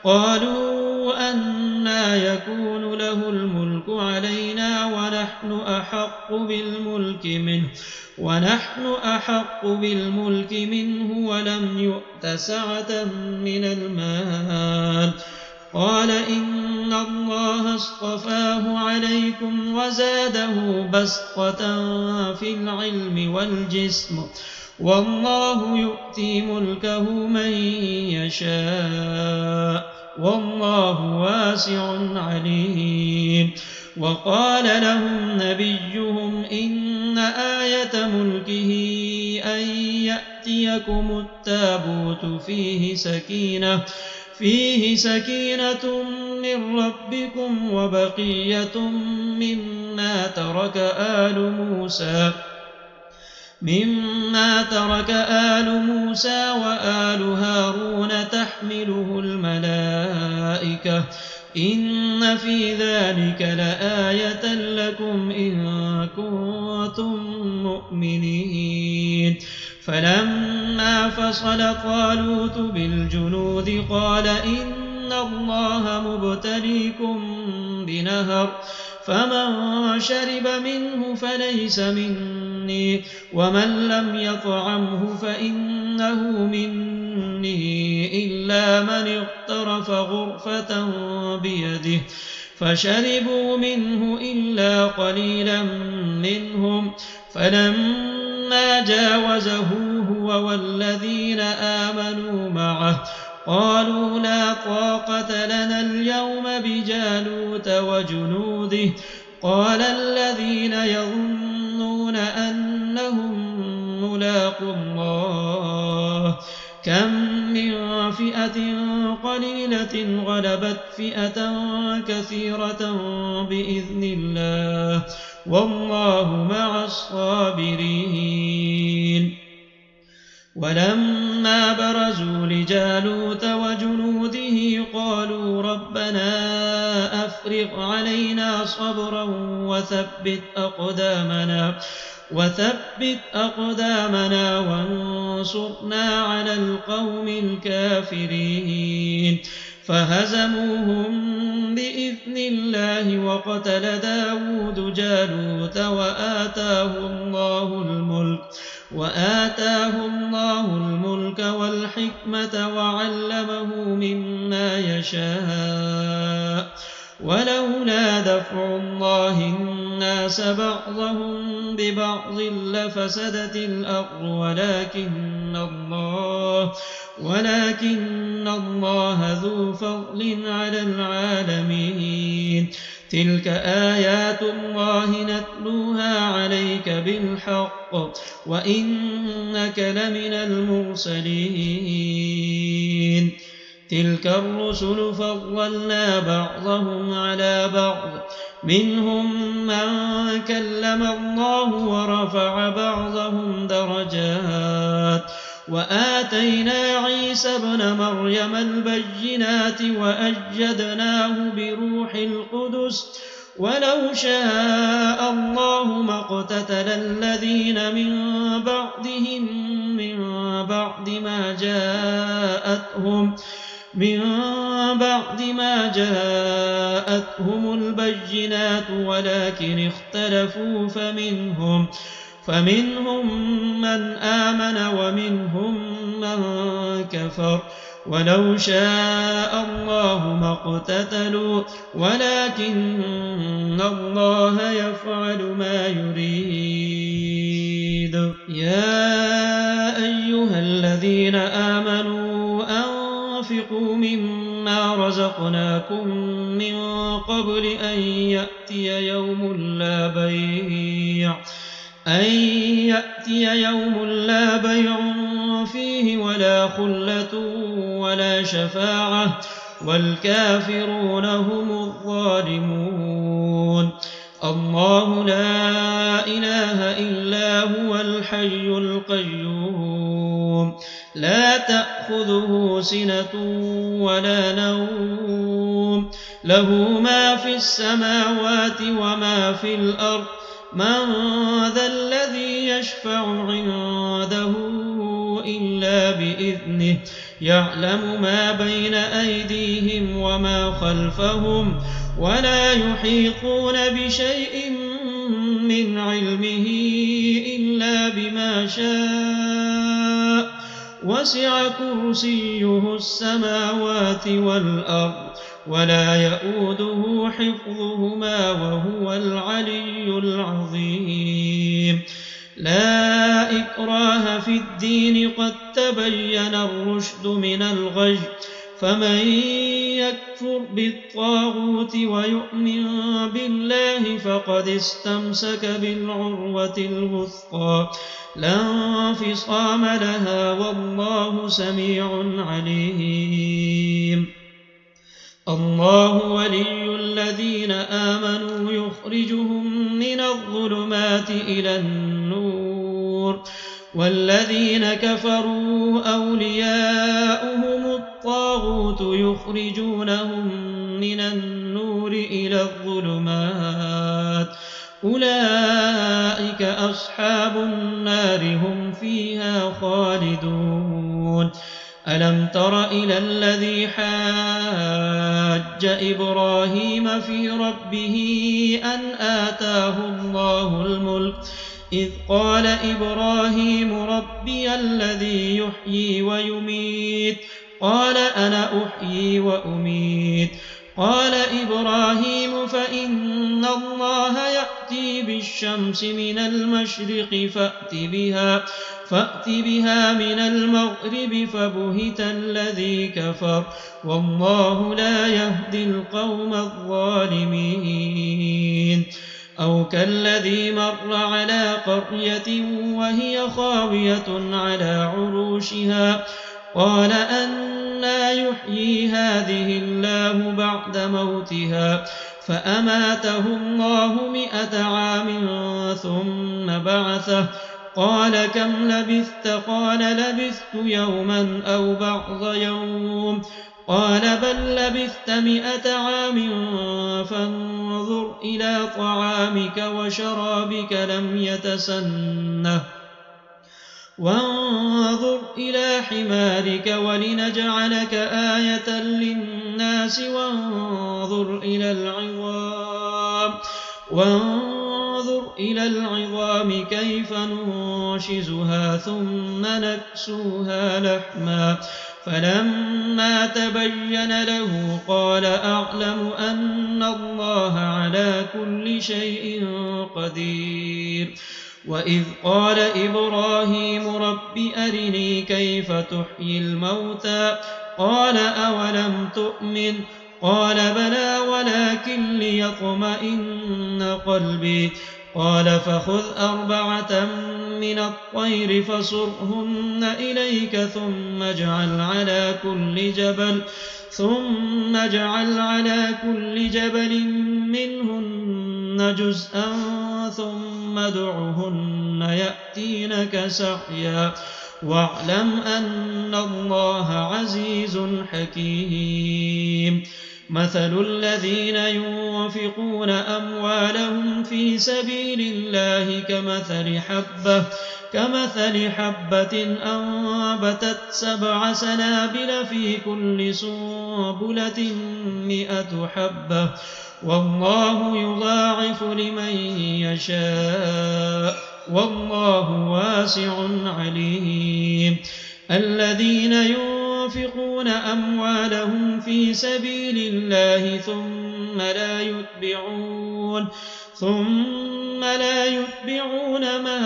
قالوا أنى يكون له الملك علينا ونحن أحق بالملك منه ولم يؤت سعة من المال. قال إن الله اصطفاه عليكم وزاده بسطة في العلم والجسم والله يؤتي ملكه من يشاء والله واسع عليم. وقال لهم نبيهم إن آية ملكه أن يأتيكم التابوت فيه سكينة من ربكم وبقية مما ترك آل موسى وآل هارون تحمله الملائكة إن في ذلك لآية لكم إن كنتم مؤمنين. فلما فصل طالوت بالجنود قال إن الله مبتليكم بنهر فمن شرب منه فليس مني ومن لم يطعمه فإنه مني إلا من اغترف غرفة بيده فشربوا منه إلا قليلا منهم. فلما جاوزه هو والذين آمنوا معه قالوا لا طاقة لنا اليوم بجالوت وجنوده. قال الذين يظنون أنهم ملاقو الله كم من فئة قليلة غلبت فئة كثيرة بإذن الله والله مع الصابرين. ولما برزوا لجالوت وجنوده قالوا ربنا أفرغ علينا صبرا وثبت أقدامنا وانصرنا على القوم الكافرين. فهزموهم بإذن الله وقتل داود جالوت وآتاه الله الملك والحكمة وعلمه مما يشاء. ولولا دفع الله الناس بعضهم ببعض لفسدت الأرض ولكن الله ذو فضل على العالمين. تلك آيات الله نتلوها عليك بالحق وإنك لمن المرسلين. تلك الرسل فضلنا بعضهم على بعض منهم من كلم الله ورفع بعضهم درجات وآتينا عيسى ابن مريم البينات وأيدناه بروح القدس ولو شاء الله ما اقتتل الذين من بعد ما جاءتهم البينات ولكن اختلفوا فمنهم من آمن ومنهم من كفر ولو شاء الله ما اقتتلوا ولكن الله يفعل ما يريد. يا أيها الذين آمنوا أنفقوا مما رزقناكم من قبل أن يأتي يوم لا بيع فيه ولا خلة ولا شفاعة والكافرون هم الظالمون. الله لا إله إلا هو الحي القيوم لا تأخذه سنة ولا نوم له ما في السماوات وما في الأرض من ذا الذي يشفع عنده إلا بإذنه يعلم ما بين أيديهم وما خلفهم ولا يحيطون بشيء من علمه إلا بما شاء وسع كرسيه السماوات والأرض ولا يئوده حفظهما وهو العلي العظيم لا إكراه في الدين قد تبين الرشد من الغي فمن يكفر بالطاغوت ويؤمن بالله فقد استمسك بالعروة الوثقى لا انفصام لها والله سميع عليم الله ولي الذين آمنوا يخرجهم من الظلمات إلى النور والذين كفروا أولياؤهم الطاغوت يخرجونهم من النور إلى الظلمات أولئك أصحاب النار هم فيها خالدون ألم تر إلى الذي حاج إبراهيم في ربه أن آتاه الله الملك إذ قال إبراهيم ربي الذي يحيي ويميت قال أنا أحيي وأميت قال إبراهيم فإن الله يأتي بالشمس من المشرق فأت بها من المغرب فبهت الذي كفر والله لا يهدي القوم الظالمين أو كالذي مر على قرية وهي خاوية على عروشها قال أنى يحيي هذه الله بعد موتها فأماته الله 100 عام ثم بعثه قال كم لبثت قال لبثت يوما أو بعض يوم قال بل لبثت 100 عام فانظر إلى طعامك وشرابك لم يتسنه وانظر إلى حمارك ولنجعلك آية للناس وانظر إلى العظام كيف ننشزها ثم نكسوها لحما فلما تبين له قال أعلم أن الله على كل شيء قدير وإذ قال إبراهيم رب أرني كيف تحيي الموتى قال أولم تؤمن قال بلى ولكن ليطمئن قلبي قال فخذ 4 من الطير فصرهن إليك ثم اجعل على كل جبل منهن جزءا ثم ادعهن يأتينك سعيا واعلم أن الله عزيز حكيم مثل الذين ينفقون أموالهم في سبيل الله كمثل حبة أنبتت 7 سنابل في كل سنبلة 100 حبة والله يضاعف لمن يشاء والله واسع عليم الذين ينفقون أموالهم في سبيل الله ثم لا يتبعون ما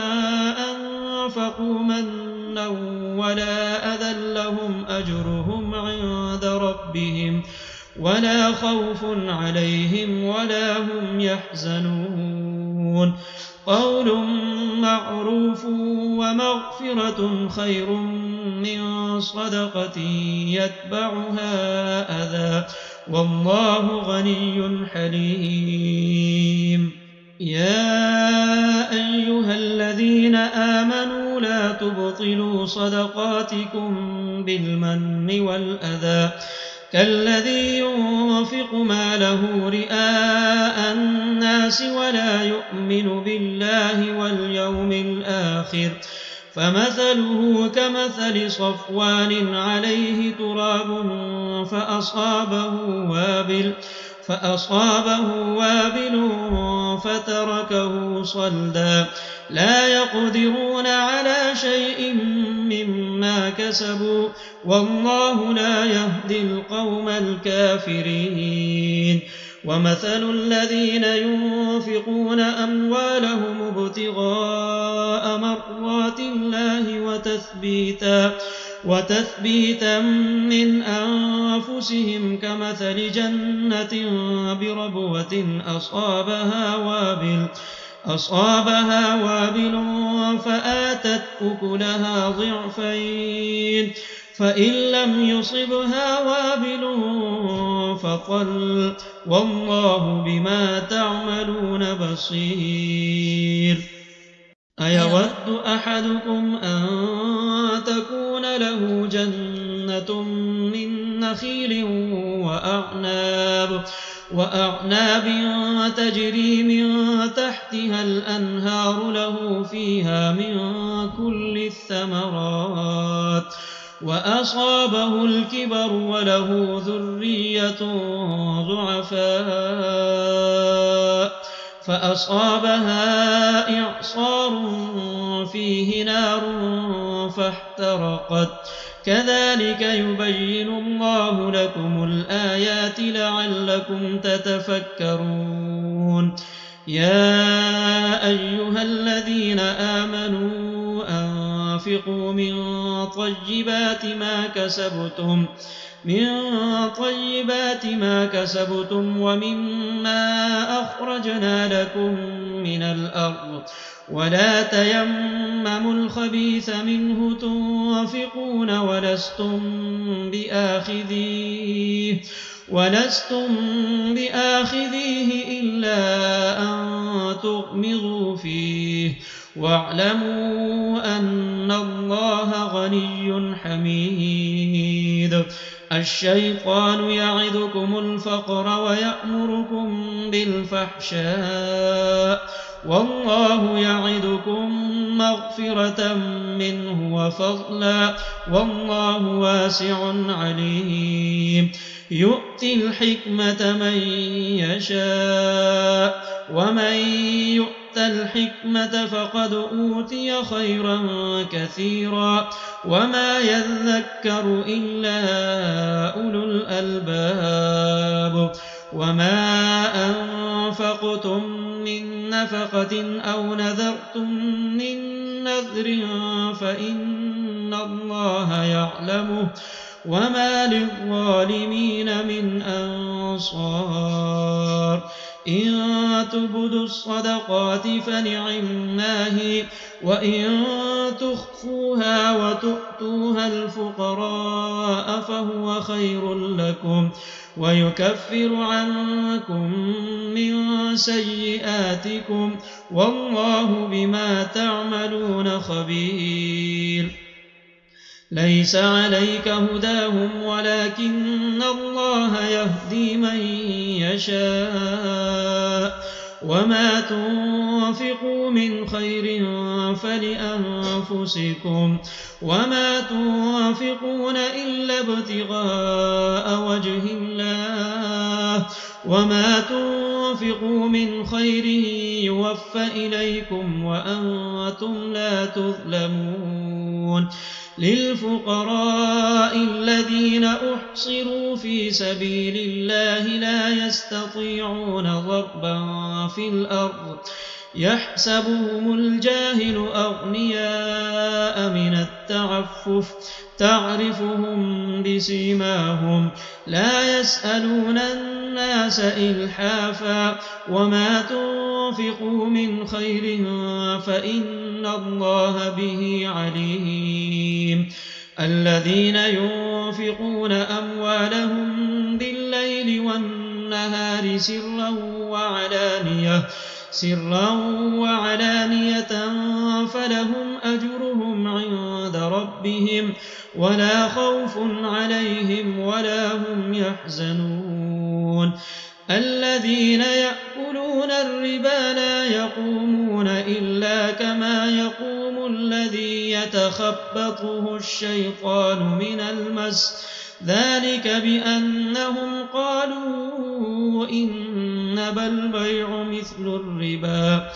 أنفقوا منا ولا أذى لهم أجرهم عند ربهم ولا خوف عليهم ولا هم يحزنون قول معروف ومغفرة خير من صدقة يتبعها أذى والله غني حليم يا أيها الذين آمنوا لا تبطلوا صدقاتكم بالمن والأذى كالذي ينفق ماله رئاء الناس ولا يؤمن بالله واليوم الآخر فمثله كمثل صفوان عليه تراب فأصابه وابل فتركه صلدا لا يقدرون على شيء مما كسبوا والله لا يهدي القوم الكافرين ومثل الذين ينفقون أموالهم ابتغاء مرضات الله وتثبيتا من أنفسهم كمثل جنة بربوة أصابها وابل فآتت أكلها ضعفين فإن لم يصبها وابل فطل والله بما تعملون بصير أيود أحدكم أن تكون له جنة من نخيل وأعناب تجري من تحتها الأنهار له فيها من كل الثمرات وأصابه الكبر وله ذرية ضعفاء فأصابها إعصار فيه نار فاحترقت كذلك يبين الله لكم الآيات لعلكم تتفكرون يا أيها الذين آمنوا أنفقوا من طيبات ما كسبتم ومما أخرجنا لكم من الأرض ولا تيمموا الخبيث منه تنفقون ولستم بآخذيه إلا أن تغمضوا فيه واعلموا أن الله غني حميد الشيطان يعدكم الفقر ويأمركم بالفحشاء والله يعدكم مغفرة منه وفضلا والله واسع عليم يؤتي الحكمة من يشاء ومن يؤت الحكمة فقد أوتي خيرا كثيرا وما يذكر إلا أولو الألباب وما أنفقتم من نفقة أو نذرتم من نذر فإن الله يعلمه وما للظالمين من أنصار إن تبدوا الصدقات فنعما هي وإن تخفوها وتؤتوها الفقراء فهو خير لكم ويكفر عنكم من سيئاتكم والله بما تعملون خبير ليس عليك هداهم ولكن الله يهدي من يشاء وما تنفقوا من خير فلأنفسكم وما تنفقون إلا ابتغاء وجه الله وما تنفقوا من خير يوفى إليكم وأنتم لا تظلمون للفقراء الذين أحصروا في سبيل الله لا يستطيعون ضربا في الأرض يحسبهم الجاهل أغنياء من التعفف تعرفهم بسيماهم لا يسألون الناس إلحافا وما تنفقوا من خير فإن الله به عليم الذين ينفقون أموالهم بالليل والنهار سرا وعلانية سرا وعلانية فلهم أجرهم عند ربهم ولا خوف عليهم ولا هم يحزنون الذين يأكلون الربا لا يقومون إلا كما يقوم الذي يتخبطه الشيطان من المس ذلك بأنهم قالوا إنما البيع مثل الربا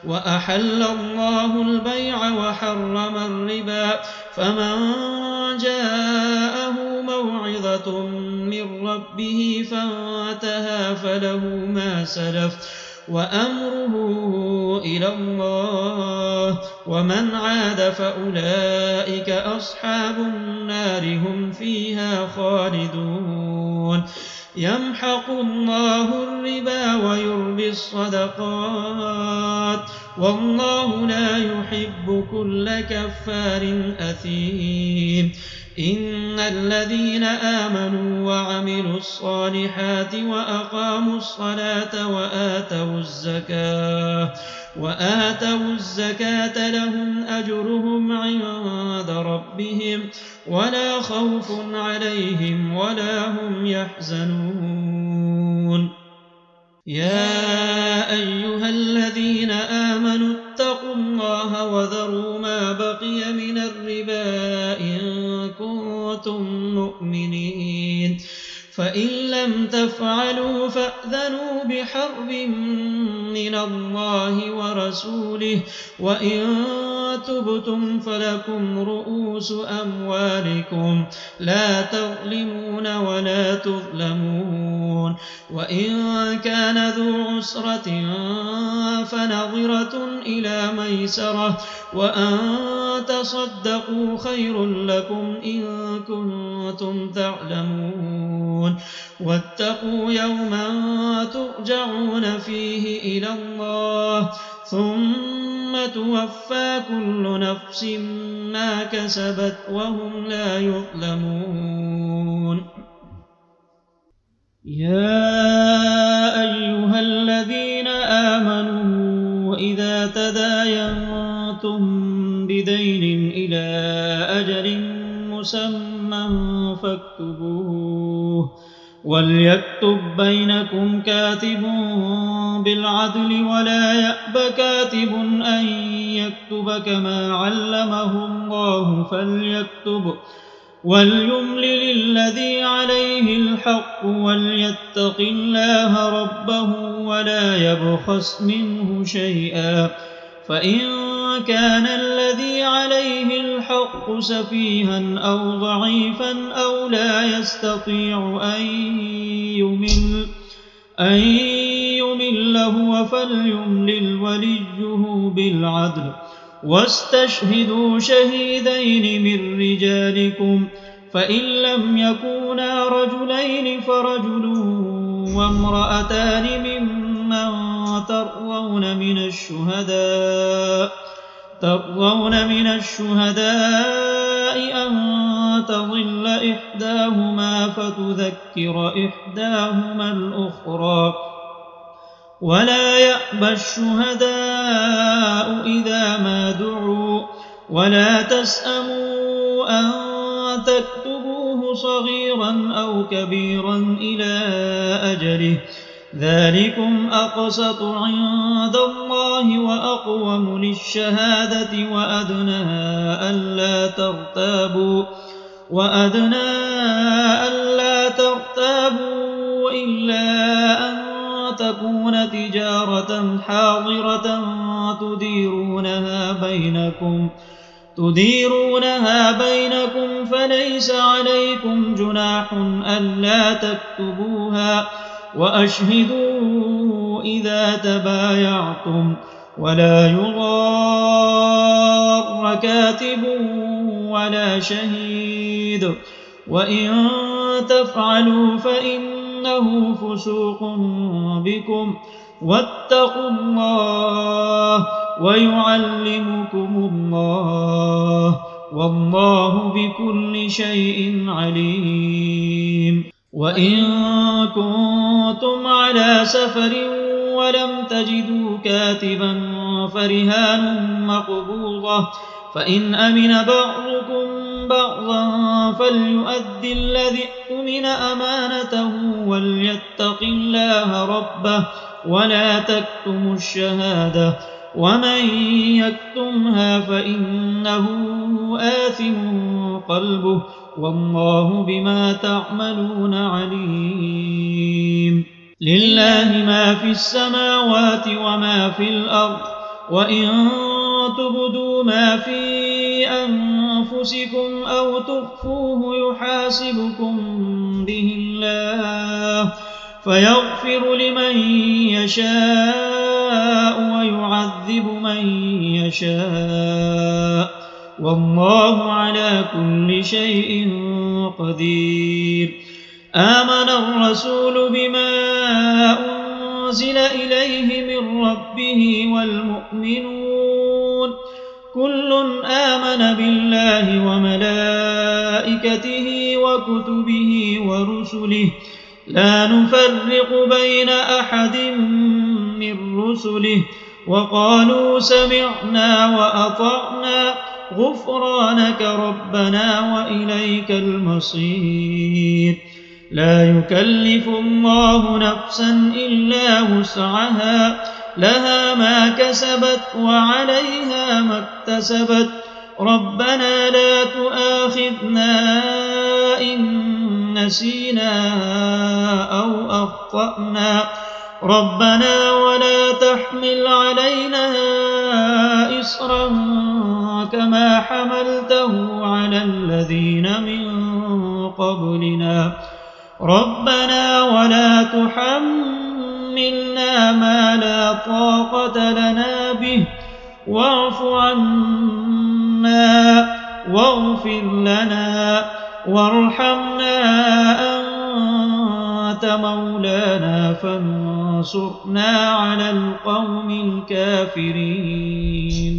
وأحل الله البيع وحرم الربا فمن جاءه موعظة من ربه فانتهى فله ما سلف وأمره إلى الله ومن عاد فأولئك أصحاب النار هم فيها خالدون يمحق الله الربا ويربي الصدقات والله لا يحب كل كفار أثيم إن الذين آمنوا وعملوا الصالحات وأقاموا الصلاة وآتوا الزكاة لهم أجرهم عند ربهم ولا خوف عليهم ولا هم يحزنون يا أيها الذين آمنوا اتقوا الله وذروا ما بقي من الربا إن كنتم مؤمنين فإن لم تفعلوا فأذنوا بحرب من الله ورسوله وإن تبتم فلكم رؤوس أموالكم لا تظلمون ولا تظلمون وإن كان ذو عسرة فنظرة إلى ميسرة وأن تصدقوا خير لكم إن كنتم تعلمون واتقوا يوما ترجعون فيه إلى الله ثم توفى كل نفس ما كسبت وهم لا يظلمون يا أيها الذين آمنوا إذا تداينتم بدين إلى أجل مسمى فاكتبوه وليكتب بينكم كاتب بالعدل ولا يأب كاتب أن يكتب كما علمه الله فليكتب وليملل الذي عليه الحق وليتق الله ربه ولا يبخس منه شيئا فإن كان الذي عليه الحق سفيها أو ضعيفا أو لا يستطيع أن يمل هو فليملل وليه بالعدل واستشهدوا شهيدين من رجالكم فإن لم يكونا رجلين فرجل وامرأتان ممن ترضون من الشهداء أن تضل إحداهما فتذكر إحداهما الأخرى ولا يأبى الشهداء إذا ما دعوا ولا تسأموا أن تكتبوه صغيرا أو كبيرا إلى أجله ذلكم أقسط عند الله وأقوم للشهادة وأدنى ألا ترتابوا إلا أن تكون تجارة حاضرة تديرونها بينكم فليس عليكم جناح ألا تكتبوها وأشهدوا إذا تبايعتم ولا يضار كاتب ولا شهيد وإن تفعلوا فإنه فسوق بكم واتقوا الله ويعلمكم الله والله بكل شيء عليم وإن كنتم على سفر ولم تجدوا كاتبا فرهان مقبوضة، فإن أمن بعضكم بعضا فليؤد الذي اؤتمن أمانته وليتق الله ربه ولا تكتموا الشهادة، ومن يكتمها فإنه آثم قلبه والله بما تعملون عليم. لله ما في السماوات وما في الأرض، وإن تبدوا ما في أنفسكم أو تخفوه يحاسبكم به الله فيغفر لمن يشاء ويعذب من يشاء، والله على كل شيء قدير. آمن الرسول بما أنزل إليه من ربه والمؤمنون كل آمن بالله وملائكته وكتبه ورسله لا نفرق بين أحد من رسله وقالوا سمعنا وأطعنا غفرانك ربنا وإليك المصير. لا يكلف الله نفسا إلا وسعها، لها ما كسبت وعليها ما اكتسبت، ربنا لا تؤاخذنا إن نسينا أو أخطأنا، ربنا ولا تحمل علينا إصرا كما حملته على الذين من قبلنا، ربنا ولا تحملنا ما لا طاقة لنا به واعف عنا واغفر لنا وارحمنا أنت مولانا فانصرنا على القوم الكافرين.